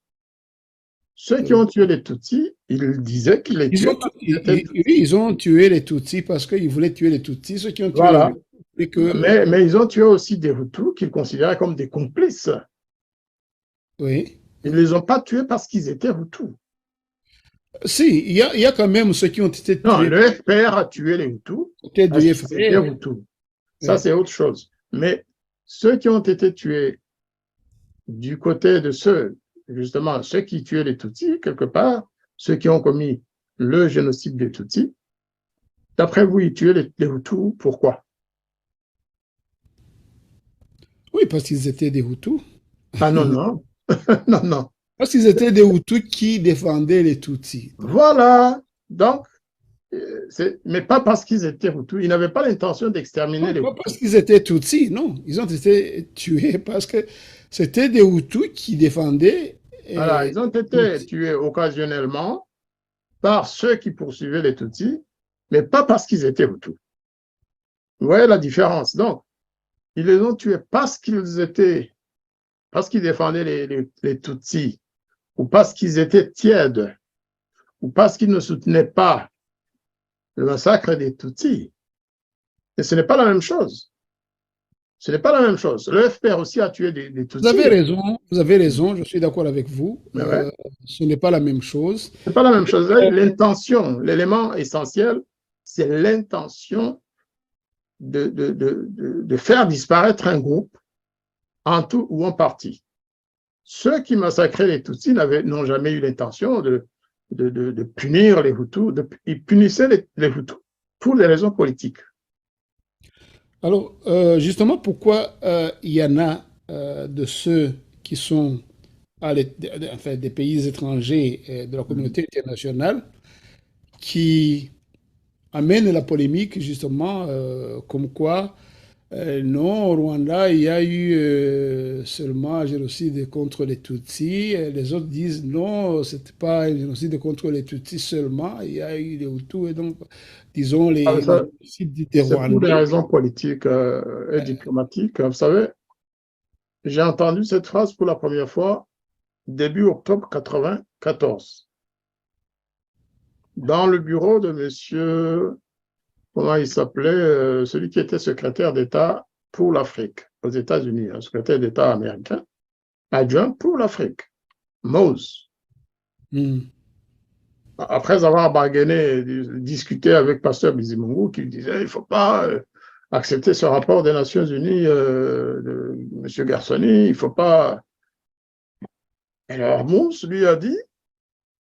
Ceux qui ont tué les Tutsis, ils disaient qu'ils les tuaient parce qu'ils étaient Tutsis. Ils ont tué les Tutsis parce qu'ils voulaient tuer les Tutsis. Ceux qui ont tué les Voilà. Hutus, et que, Mais ils ont tué aussi des Hutus qu'ils considéraient comme des complices. oui. Ils ne les ont pas tués parce qu'ils étaient Hutus. Si, il y a quand même ceux qui ont été Non, tués. le FPR a tué les Hutus Peut-être parce du qu'ils étaient FPR. Hutus. Ça, Oui. c'est autre chose. Mais ceux qui ont été tués du côté de ceux, justement, ceux qui tuaient les Tutsis, quelque part, ceux qui ont commis le génocide des Tutsis, d'après vous, ils tuaient les Hutus, pourquoi? Oui, parce qu'ils étaient des Hutus. Ah non, non, non, non. Parce qu'ils étaient des Hutus qui défendaient les Tutsis. Voilà. Donc, mais pas parce qu'ils étaient Hutus. Ils n'avaient pas l'intention d'exterminer Non, les pas Hutus. parce qu'ils étaient Tutsis, non. Ils ont été tués parce que c'était des Hutus qui défendaient Voilà, ils ont été Tutsis. tués occasionnellement par ceux qui poursuivaient les Tutsis, mais pas parce qu'ils étaient Hutus. Vous voyez la différence. Donc, ils les ont tués parce qu'ils défendaient les Tutsis, ou parce qu'ils étaient tièdes, ou parce qu'ils ne soutenaient pas le massacre des Tutsis. Et ce n'est pas la même chose. Ce n'est pas la même chose. Le FPR aussi a tué des Tutsis. Vous avez raison, je suis d'accord avec vous. Mais ouais, Ce n'est pas la même chose. ce n'est pas la même chose. L'intention, l'élément essentiel, c'est l'intention de faire disparaître un groupe en tout ou en partie. Ceux qui massacraient les Tutsis n'ont jamais eu l'intention de punir les Hutus. Ils punissaient les Hutus pour des raisons politiques. Alors, justement, pourquoi il y en a de ceux qui sont enfin, des pays étrangers de la communauté internationale qui amènent la polémique, justement, comme quoi, non, au Rwanda, il y a eu seulement un génocide contre les Tutsis. Et les autres disent non, ce n'était pas un génocide contre les Tutsis seulement, il y a eu les Hutus. Et donc, disons, les génocides des C'est pour des Rwandais. raisons politiques et diplomatiques. Vous savez, j'ai entendu cette phrase pour la première fois début octobre 1994 dans le bureau de monsieur, comment il s'appelait, celui qui était secrétaire d'État pour l'Afrique aux États-Unis, un secrétaire d'État américain, adjoint pour l'Afrique, Mose. Après avoir bargainé, discuté avec Pasteur Bizimungu, qui disait il ne faut pas accepter ce rapport des Nations Unies de M. Garçonni, il ne faut pas. Alors Mousse lui a dit,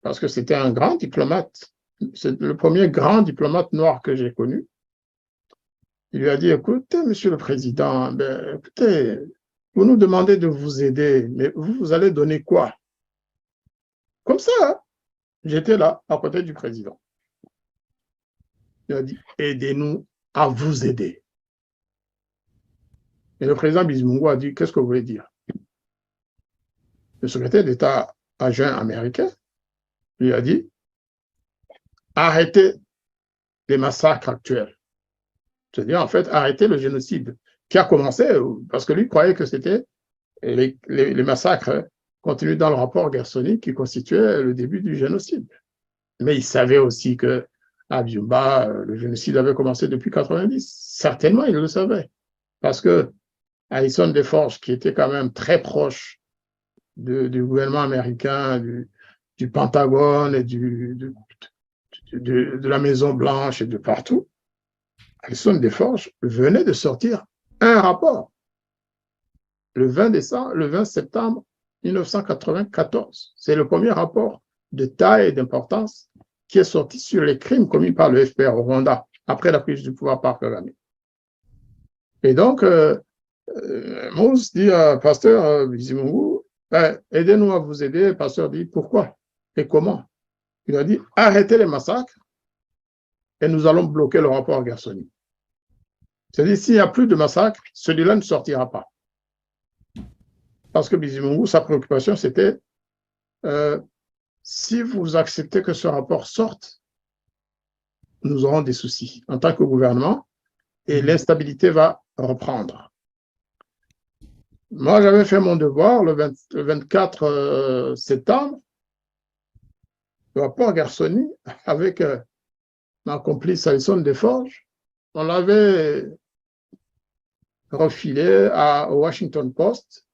parce que c'était un grand diplomate, c'est le premier grand diplomate noir que j'ai connu, il lui a dit, écoutez, Monsieur le Président, ben, écoutez, vous nous demandez de vous aider, mais vous allez donner quoi? Comme ça, hein? J'étais là, à côté du président. Il a dit, aidez-nous à vous aider. Et le président Bizimungu a dit, qu'est-ce que vous voulez dire? Le secrétaire d'État adjoint américain lui a dit, arrêtez les massacres actuels. C'est-à-dire, en fait, arrêtez le génocide qui a commencé, parce que lui croyait que c'était les massacres contenus dans le rapport Gersony qui constituaient le début du génocide. Mais il savait aussi que à Byumba, le génocide avait commencé depuis 1990. Certainement, il le savait. Parce que Alison Desforges, qui était quand même très proche du gouvernement américain, du Pentagone et de la Maison-Blanche et de partout, Alison Desforges venait de sortir un rapport le 20 septembre 1994. C'est le premier rapport de taille et d'importance qui est sorti sur les crimes commis par le FPR au Rwanda après la prise du pouvoir par Kagame. Et donc, Mose dit à Pasteur Bizimungu, aidez-nous à vous aider. Le pasteur dit, pourquoi et comment? Il a dit, arrêtez les massacres et nous allons bloquer le rapport Gersony. C'est-à-dire, s'il n'y a plus de massacres, celui-là ne sortira pas. Parce que Bizimungu, sa préoccupation, c'était si vous acceptez que ce rapport sorte, nous aurons des soucis en tant que gouvernement et l'instabilité va reprendre. Moi, j'avais fait mon devoir le 24 septembre, le rapport Garçonni, avec ma complice Alison Desforges. On l'avait refilé au Washington Post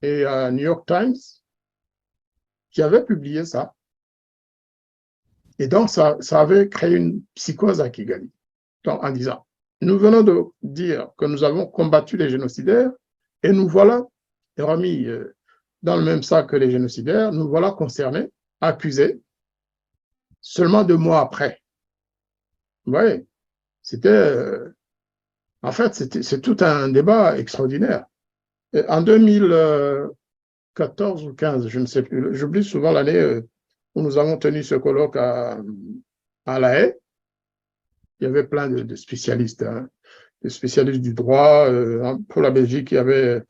et à New York Times, qui avait publié ça. Et donc, ça avait créé une psychose à Kigali, donc, en disant, nous venons de dire que nous avons combattu les génocidaires et nous voilà remis dans le même sac que les génocidaires, nous voilà concernés, accusés, seulement 2 mois après. Vous voyez, en fait, c'est tout un débat extraordinaire. Et en 2014 ou 15, je ne sais plus, j'oublie souvent l'année où nous avons tenu ce colloque à La Haye. Il y avait plein de spécialistes, des spécialistes du droit. Pour la Belgique, il y avait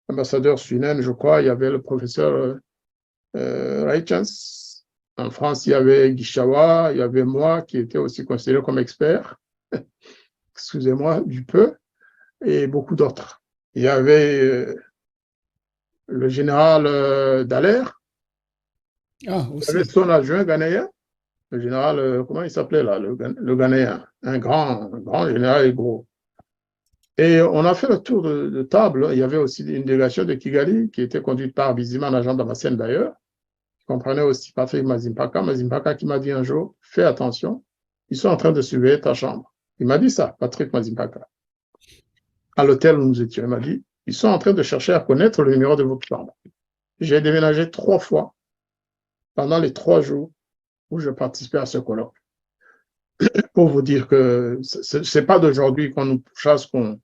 l'ambassadeur Suinen, je crois, il y avait le professeur Reichens. En France, il y avait Guichawa, il y avait moi qui était aussi considéré comme expert, excusez-moi, du peu, et beaucoup d'autres. Il y avait le général Dallaire, il y avait son adjoint ghanéen, le général, comment il s'appelait là, le ghanéen, un grand général et gros. Et on a fait le tour de table. Il y avait aussi une délégation de Kigali qui était conduite par Biziman, agent Damascène d'ailleurs, qui comprenait aussi Patrick Mazimpaka. Mazimpaka qui m'a dit un jour, fais attention, ils sont en train de surveiller ta chambre. Il m'a dit ça, Patrick Mazimpaka. À l'hôtel où nous étions, il m'a dit, ils sont en train de chercher à connaître le numéro de votre chambre. J'ai déménagé 3 fois pendant les 3 jours où je participais à ce colloque. Pour vous dire que ce n'est pas d'aujourd'hui qu'on nous chasse, qu'on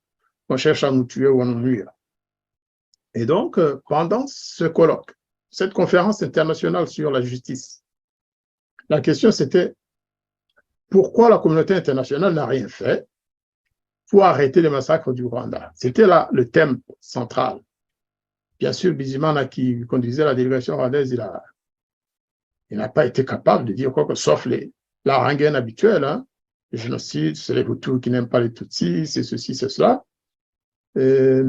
cherche à nous tuer ou à nous nuire. Et donc, pendant ce colloque, cette conférence internationale sur la justice, la question c'était pourquoi la communauté internationale n'a rien fait pour arrêter les massacres du Rwanda. C'était là le thème central. Bien sûr, Bizimana, qui conduisait la délégation rwandaise, il n'a pas été capable de dire quoi que sauf la rengaine habituelle, le génocide, c'est les Hutus qui n'aiment pas les Tutsis, c'est ceci, c'est cela. Et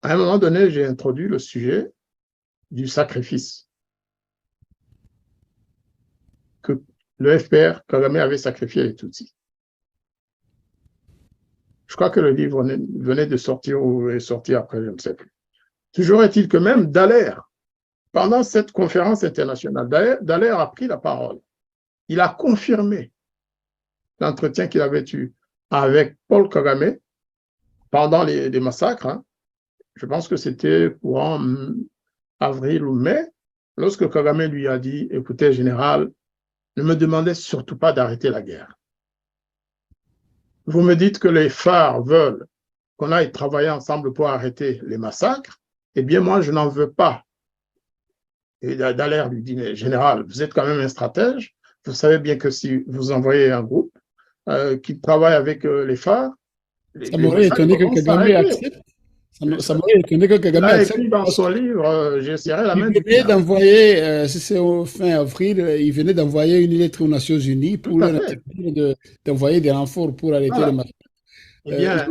à un moment donné, j'ai introduit le sujet du sacrifice que le FPR, Kagame, avait sacrifié les Tutsis. Je crois que le livre venait de sortir ou est sorti après, je ne sais plus. Toujours est-il que même Dallaire, pendant cette conférence internationale, Dallaire a pris la parole. Il a confirmé l'entretien qu'il avait eu avec Paul Kagame pendant les massacres. Je pense que c'était courant avril ou mai, lorsque Kagame lui a dit, écoutez, général, ne me demandez surtout pas d'arrêter la guerre. Vous me dites que les phares veulent qu'on aille travailler ensemble pour arrêter les massacres. Eh bien, moi, je n'en veux pas. Et Dallaire lui dit, mais général, vous êtes quand même un stratège. Vous savez bien que si vous envoyez un groupe qui travaille avec les phares, ça m'aurait étonné que Kagame accepte. Ça m'aurait étonné que Kagame accepte. Il a écrit dans son livre, j'ai serré la main du venait d'envoyer, si c'est au fin avril, il venait d'envoyer une lettre aux Nations Unies pour d'envoyer des renforts pour arrêter les massacres. Eh bien,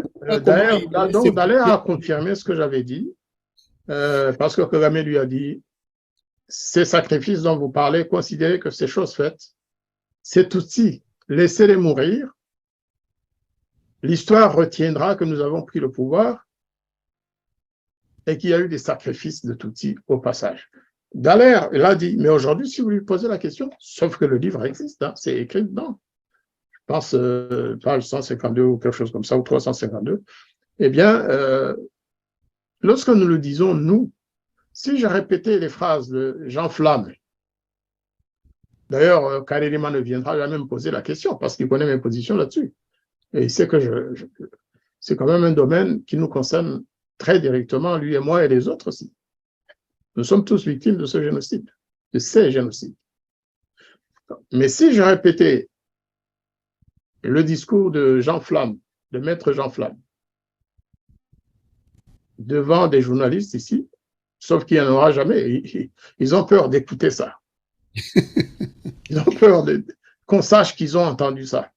Dallaire a confirmé ce que j'avais dit, parce que Kagame lui a dit, ces sacrifices dont vous parlez, considérez que c'est chose faite, c'est Tutsis, laissez-les mourir, l'histoire retiendra que nous avons pris le pouvoir et qu'il y a eu des sacrifices de Tutsis au passage. Dallaire l'a dit, mais aujourd'hui, si vous lui posez la question, sauf que le livre existe, c'est écrit dedans, je pense page 152 ou quelque chose comme ça, ou 352, eh bien, lorsque nous le disons, nous, si j'ai répété les phrases de Jean Flamme, d'ailleurs, Karelima ne viendra jamais me poser la question parce qu'il connaît mes positions là-dessus. Et il sait que c'est quand même un domaine qui nous concerne très directement, lui et moi et les autres aussi. Nous sommes tous victimes de ce génocide, de ces génocides. Mais si je répétais le discours de Jean Flamme, de maître Jean Flamme, devant des journalistes ici, sauf qu'il n'y en aura jamais, ils ont peur d'écouter ça. Ils ont peur qu'on sache qu'ils ont entendu ça.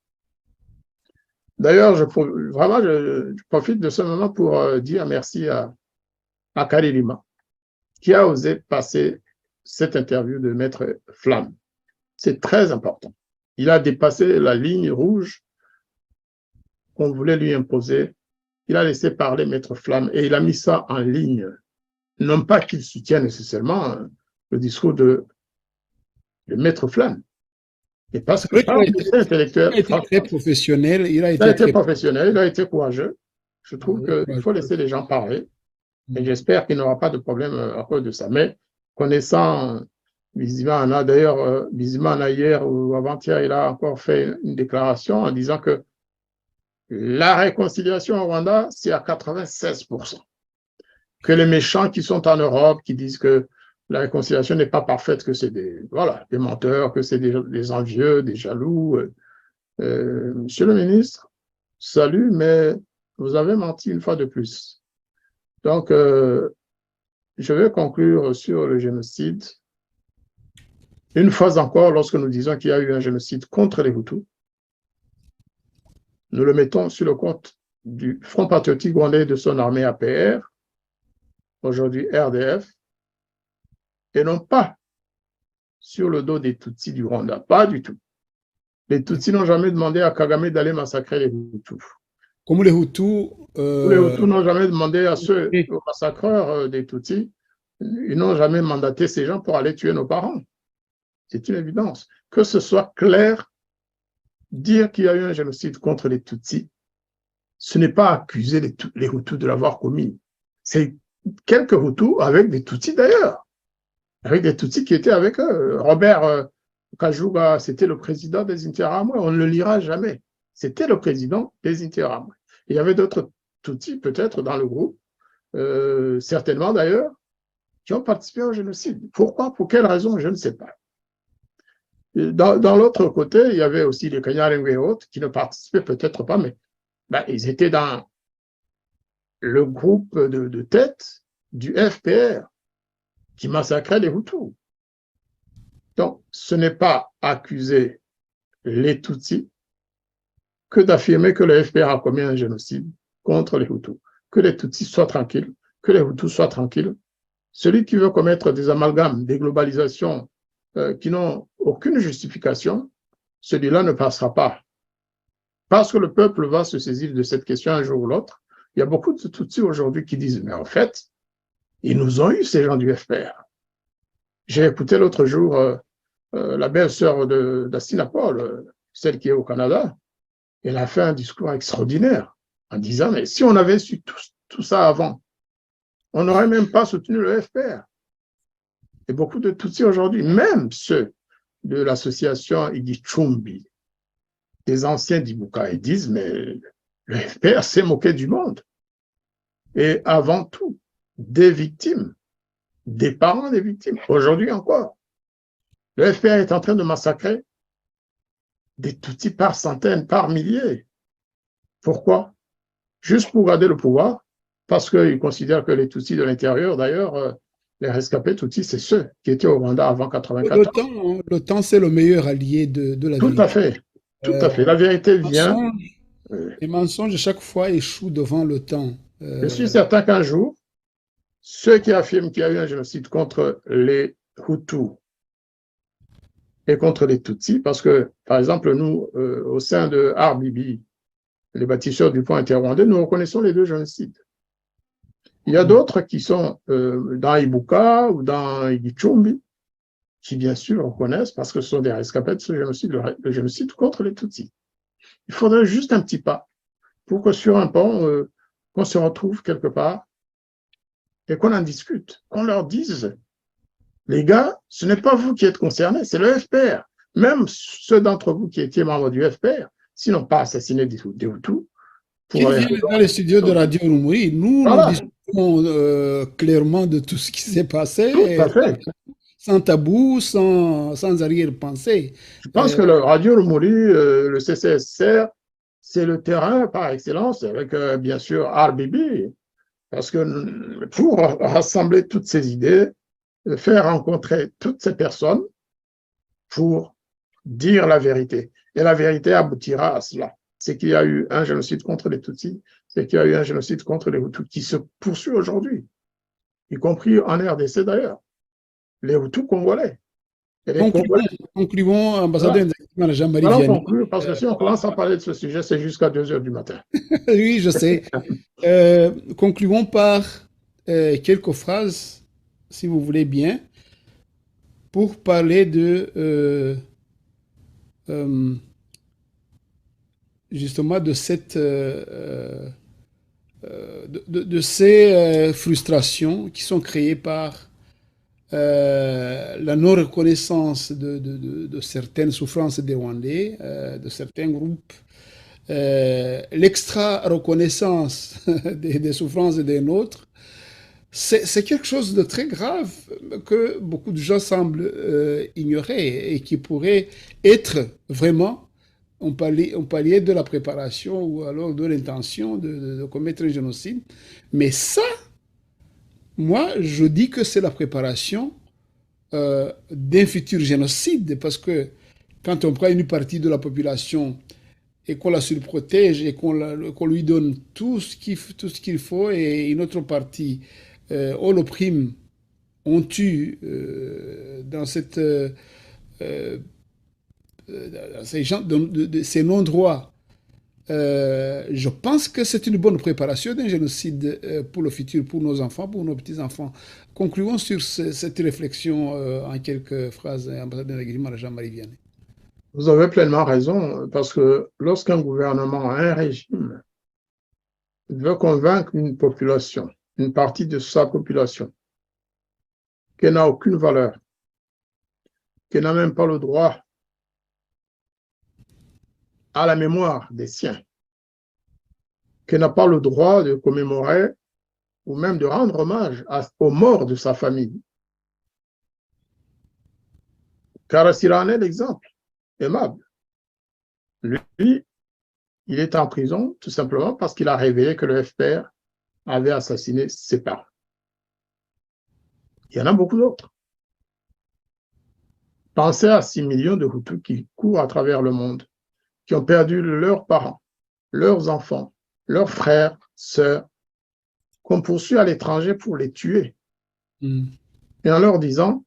D'ailleurs, vraiment, je profite de ce moment pour dire merci à Karirima, qui a osé passer cette interview de Maître Flamme. C'est très important. Il a dépassé la ligne rouge qu'on voulait lui imposer. Il a laissé parler Maître Flamme et il a mis ça en ligne. Non pas qu'il soutienne nécessairement le discours de Maître Flamme, et parce que par intellectuel, il a été très professionnel, il a été professionnel, il a été courageux. Je trouve qu'il faut laisser les gens parler et j'espère qu'il n'y aura pas de problème à cause de ça. Mais connaissant Bizimana, d'ailleurs, Bizimana hier ou avant-hier, il a encore fait une déclaration en disant que la réconciliation au Rwanda, c'est à 96%. Que les méchants qui sont en Europe, qui disent que la réconciliation n'est pas parfaite, que c'est des menteurs, que c'est des envieux, des jaloux. Monsieur le ministre, salut, mais vous avez menti une fois de plus. Donc, je vais conclure sur le génocide. Une fois encore, lorsque nous disons qu'il y a eu un génocide contre les Hutus, nous le mettons sur le compte du Front patriotique rwandais de son armée APR, aujourd'hui RDF, et non pas sur le dos des Tutsis du Rwanda, pas du tout. Les Tutsis n'ont jamais demandé à Kagame d'aller massacrer les Hutus. Comme les Hutus... Les Hutus n'ont jamais demandé à ceux, aux massacreurs des Tutsis, ils n'ont jamais mandaté ces gens pour aller tuer nos parents. C'est une évidence. Que ce soit clair, dire qu'il y a eu un génocide contre les Tutsis, ce n'est pas accuser les Hutus de l'avoir commis. C'est quelques Hutus avec des Tutsis d'ailleurs, avec des Tutsis qui étaient avec eux. Robert Kajuga, c'était le président des Interahamwe, on ne le lira jamais. C'était le président des Interahamwe. Il y avait d'autres Tutsis peut-être dans le groupe, certainement d'ailleurs, qui ont participé au génocide. Pourquoi? Pour quelle raison? Je ne sais pas. Dans l'autre côté, il y avait aussi les Kanyarengwe et autres qui ne participaient peut-être pas, mais ils étaient dans le groupe de tête du FPR qui massacrait les Hutus. Donc, ce n'est pas accuser les Tutsis que d'affirmer que le FPR a commis un génocide contre les Hutus. Que les Tutsis soient tranquilles, que les Hutus soient tranquilles. Celui qui veut commettre des amalgames, des globalisations qui n'ont aucune justification, celui-là ne passera pas. Parce que le peuple va se saisir de cette question un jour ou l'autre. Il y a beaucoup de Tutsis aujourd'hui qui disent, mais en fait, ils nous ont eu, ces gens du FPR. J'ai écouté l'autre jour la belle-sœur d'Assina Paul, celle qui est au Canada. Elle a fait un discours extraordinaire en disant, mais si on avait su tout ça avant, on n'aurait même pas soutenu le FPR. Et beaucoup de Tutsis aujourd'hui, même ceux de l'association Igichumbi, des anciens d'Ibuka, ils disent, mais le FPR s'est moqué du monde. Et avant tout, des victimes, des parents des victimes. Aujourd'hui encore, le FPR est en train de massacrer des Tutsis par centaines, par milliers. Pourquoi? Juste pour garder le pouvoir, parce qu'ils considèrent que les Tutsis de l'intérieur, d'ailleurs, les rescapés Tutsis, c'est ceux qui étaient au Rwanda avant 1994. Le temps, c'est le meilleur allié de la vérité. Tout à fait, tout à fait. La vérité vient. Les mensonges, chaque fois, échouent devant le temps. Je suis certain qu'un jour, ceux qui affirment qu'il y a eu un génocide contre les Hutus et contre les Tutsis, parce que, par exemple, nous, au sein de RBB, les bâtisseurs du pont interrwandais, nous reconnaissons les deux génocides. Il y a d'autres qui sont dans Ibuka ou dans Igichumbi, qui bien sûr reconnaissent, parce que ce sont des rescapés de ce génocide, le génocide contre les Tutsis. Il faudrait juste un petit pas pour que sur un pont, qu'on se retrouve quelque part et qu'on en discute, qu'on leur dise, les gars, ce n'est pas vous qui êtes concernés, c'est le FPR. Même ceux d'entre vous qui étaient membres du FPR, s'ils n'ont pas assassiné des Hutus, qui viennent dans les studios de Radio Rumuri, nous discutons clairement de tout ce qui s'est passé, sans tabou, sans arrière-pensée. Je pense que le Radio Rumuri, le CCSR, c'est le terrain par excellence, avec bien sûr RBB, parce que pour rassembler toutes ces idées, faire rencontrer toutes ces personnes pour dire la vérité. Et la vérité aboutira à cela. c'est qu'il y a eu un génocide contre les Tutsis, c'est qu'il y a eu un génocide contre les Hutus qui se poursuit aujourd'hui, y compris en RDC d'ailleurs, les Hutus congolais. Et les Congolais. Concluons, ambassadeur Jean-Marie Voilà, on Vianney. conclut, parce que si on commence à parler de ce sujet, c'est jusqu'à 2 heures du matin. Oui, je sais. Concluons par quelques phrases, si vous voulez bien, pour parler justement de cette de ces frustrations qui sont créées par la non-reconnaissance de certaines souffrances des Rwandais, de certains groupes, l'extra-reconnaissance des souffrances des nôtres. C'est quelque chose de très grave que beaucoup de gens semblent ignorer et qui pourrait être vraiment on parlait de la préparation ou alors de l'intention de commettre un génocide. Mais ça, moi, je dis que c'est la préparation d'un futur génocide parce que quand on prend une partie de la population et qu'on la surprotège et qu'on lui donne tout ce qu'il faut et une autre partie, on l'opprime, on tue dans cette... ces non-droits, je pense que c'est une bonne préparation d'un génocide pour le futur, pour nos enfants, pour nos petits-enfants. Concluons sur cette réflexion en quelques phrases, ambassadeur Guillemard Jean-Marie Vianney. Vous avez pleinement raison, parce que lorsqu'un gouvernement, un régime, veut convaincre une population, une partie de sa population, qu'elle n'a aucune valeur, qu'elle n'a même pas le droit à la mémoire des siens, qu'elle n'a pas le droit de commémorer ou même de rendre hommage aux morts de sa famille. Karasirane est l'exemple aimable. Lui, il est en prison tout simplement parce qu'il a révélé que le FPR avait assassiné ses parents. Il y en a beaucoup d'autres. Pensez à 6 millions de Hutus qui courent à travers le monde, qui ont perdu leurs parents, leurs enfants, leurs frères, sœurs, qu'on poursuit à l'étranger pour les tuer. Et en leur disant,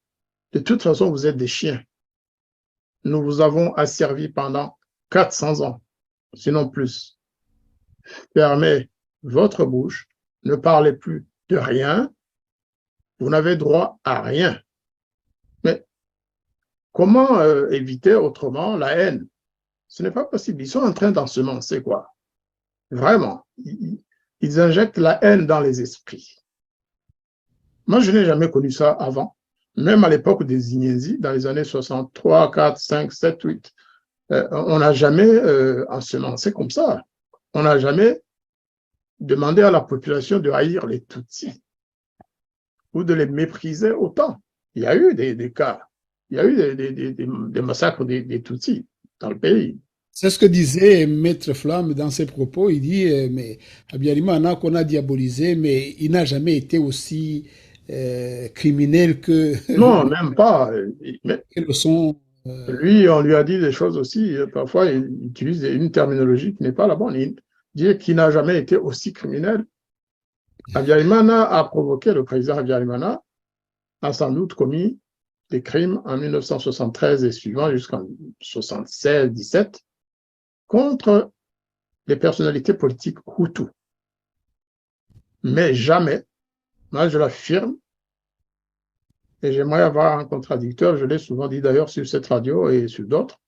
de toute façon, vous êtes des chiens. Nous vous avons asservi pendant 400 ans, sinon plus. Fermez votre bouche, ne parlez plus de rien, vous n'avez droit à rien. Mais comment éviter autrement la haine? Ce n'est pas possible. Ils sont en train d'ensemencer quoi? Vraiment. Ils injectent la haine dans les esprits. Moi, je n'ai jamais connu ça avant. Même à l'époque des Ignési, dans les années 63, 4, 5, 7, 8, on n'a jamais ensemencé comme ça. On n'a jamais demandé à la population de haïr les Tutsis ou de les mépriser autant. Il y a eu des cas. Il y a eu des massacres des Tutsis dans le pays. C'est ce que disait Maître Flamme dans ses propos. Il dit, mais Habyarimana qu'on a diabolisé, mais il n'a jamais été aussi criminel que... Non, même pas. Mais que le sont, lui, on lui a dit des choses aussi. Parfois, il utilise une terminologie qui n'est pas la bonne. Il dit qu'il n'a jamais été aussi criminel. Habyarimana a provoqué, le président Habyarimana a sans doute commis des crimes en 1973 et suivant jusqu'en 76-17 contre les personnalités politiques Hutus. Mais jamais, moi je l'affirme, et j'aimerais avoir un contradicteur, je l'ai souvent dit d'ailleurs sur cette radio et sur d'autres,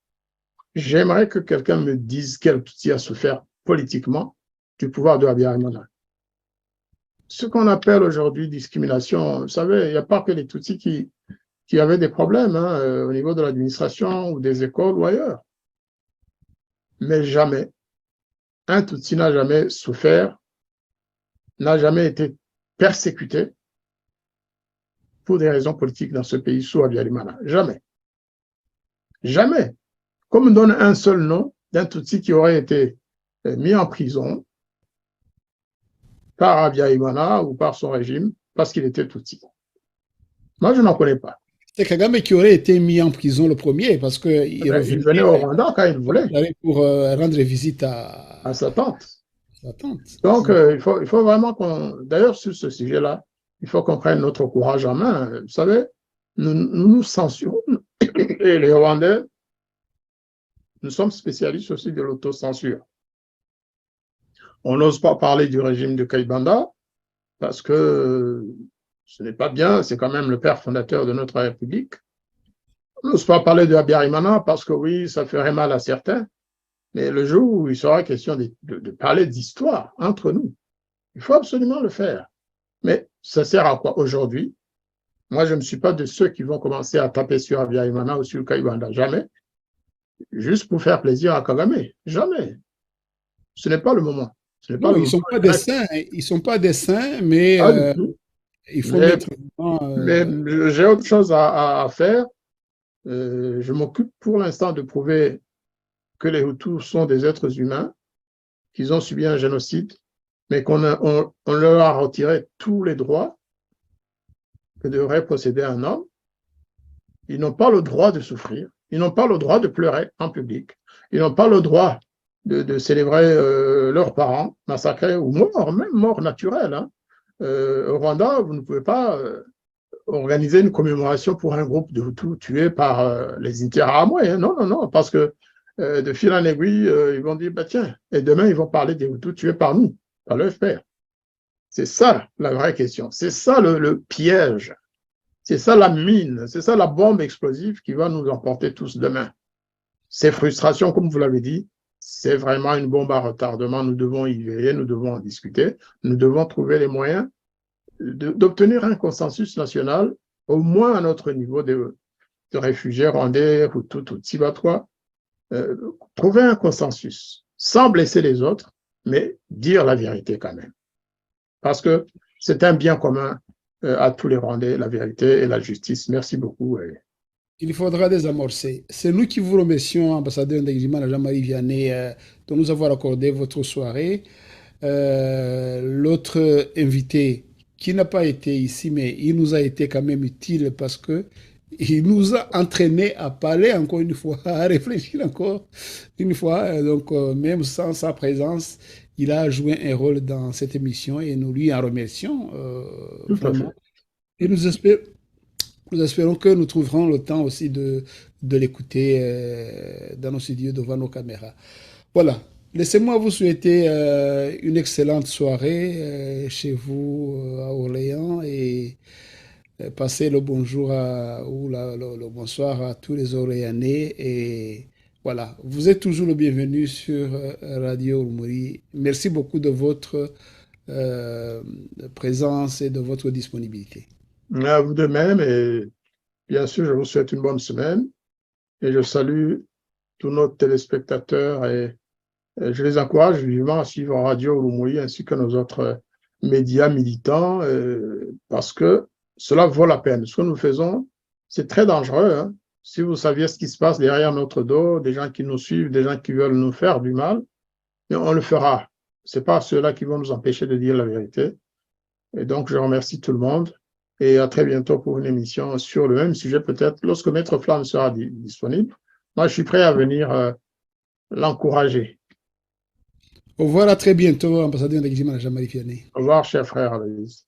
j'aimerais que quelqu'un me dise quel Tutsi a souffert politiquement du pouvoir de Habyarimana. Ce qu'on appelle aujourd'hui discrimination, vous savez, il n'y a pas que les Tutsis qui avaient des problèmes au niveau de l'administration ou des écoles ou ailleurs. Mais jamais, un Tutsi n'a jamais souffert, n'a jamais été persécuté pour des raisons politiques dans ce pays sous Habyarimana. Jamais. Jamais. Comme on donne un seul nom d'un Tutsi qui aurait été mis en prison par Habyarimana ou par son régime parce qu'il était Tutsi. Moi, je n'en connais pas. C'est Kagame qui aurait été mis en prison le premier parce qu'il Il venait au Rwanda quand il voulait, pour rendre visite à sa tante. sa tante. Donc, il faut vraiment qu'on... D'ailleurs, sur ce sujet-là, il faut qu'on prenne notre courage en main. Vous savez, nous censurons. Et les Rwandais, nous sommes spécialistes aussi de l'autocensure. On n'ose pas parler du régime de Kayibanda parce que ce n'est pas bien, c'est quand même le père fondateur de notre République. On n'ose pas parler de Habyarimana parce que oui, ça ferait mal à certains. Mais le jour où il sera question de parler d'histoire entre nous, il faut absolument le faire. Mais ça sert à quoi aujourd'hui? Moi, je ne suis pas de ceux qui vont commencer à taper sur Habyarimana ou sur Kayibanda. Jamais. Juste pour faire plaisir à Kagame. Jamais. Ce n'est pas le moment. Ce n'est pas Non, le ils ne sont pas des saints, ils sont pas des saints, mais Pas du tout. il faut mettre Mais j'ai autre chose à faire. Je m'occupe pour l'instant de prouver que les Hutus sont des êtres humains, qu'ils ont subi un génocide, mais qu'on leur a retiré tous les droits que devrait posséder un homme. Ils n'ont pas le droit de souffrir, ils n'ont pas le droit de pleurer en public, ils n'ont pas le droit de célébrer leurs parents massacrés ou morts, même morts naturels. Hein. Au Rwanda, vous ne pouvez pas organiser une commémoration pour un groupe de Hutus tués par les Interahamwe. Hein. Non, non, non, parce que de fil en aiguille, ils vont dire, bah, tiens, et demain, ils vont parler des Hutus tués par nous, par le FPR. C'est ça la vraie question. C'est ça le piège. C'est ça la mine. C'est ça la bombe explosive qui va nous emporter tous demain. Ces frustrations, comme vous l'avez dit, c'est vraiment une bombe à retardement. Nous devons y veiller, nous devons en discuter. Nous devons trouver les moyens d'obtenir un consensus national, au moins à notre niveau de réfugiés rwandais, Hutus, Tutsis, Batwa. Trouver un consensus, sans blesser les autres, mais dire la vérité quand même. Parce que c'est un bien commun à tous les Rwandais, la vérité et la justice. Merci beaucoup. Il faudra désamorcer. C'est nous qui vous remercions, ambassadeur Ndagijimana Jean-Marie Vianney, de nous avoir accordé votre soirée. L'autre invité qui n'a pas été ici, mais il nous a été quand même utile parce que il nous a entraîné à parler encore une fois, à réfléchir encore une fois. Donc, même sans sa présence, il a joué un rôle dans cette émission et nous lui en remercions Tout à vraiment. fait. Et nous espérons que nous trouverons le temps aussi de l'écouter dans nos studios devant nos caméras. Voilà. Laissez-moi vous souhaiter une excellente soirée chez vous à Orléans et passez le bonjour ou le bonsoir à tous les Orléanais. Et voilà, vous êtes toujours le bienvenu sur Radio Urumuri. Merci beaucoup de votre présence et de votre disponibilité. À vous de même, et bien sûr, je vous souhaite une bonne semaine et je salue tous nos téléspectateurs et je les encourage vivement à suivre Radio Urumuri ainsi que nos autres médias militants parce que cela vaut la peine. Ce que nous faisons, c'est très dangereux. Hein. Si vous saviez ce qui se passe derrière notre dos, des gens qui nous suivent, des gens qui veulent nous faire du mal, mais on le fera. Ce n'est pas ceux-là qui vont nous empêcher de dire la vérité. Et donc, je remercie tout le monde et à très bientôt pour une émission sur le même sujet, peut-être lorsque Maître Flamme sera disponible. Moi, je suis prêt à venir l'encourager. Au revoir, à très bientôt, ambassadeur Ndagijimana Jean-Marie Vianney. Au revoir, cher frère Aloïse.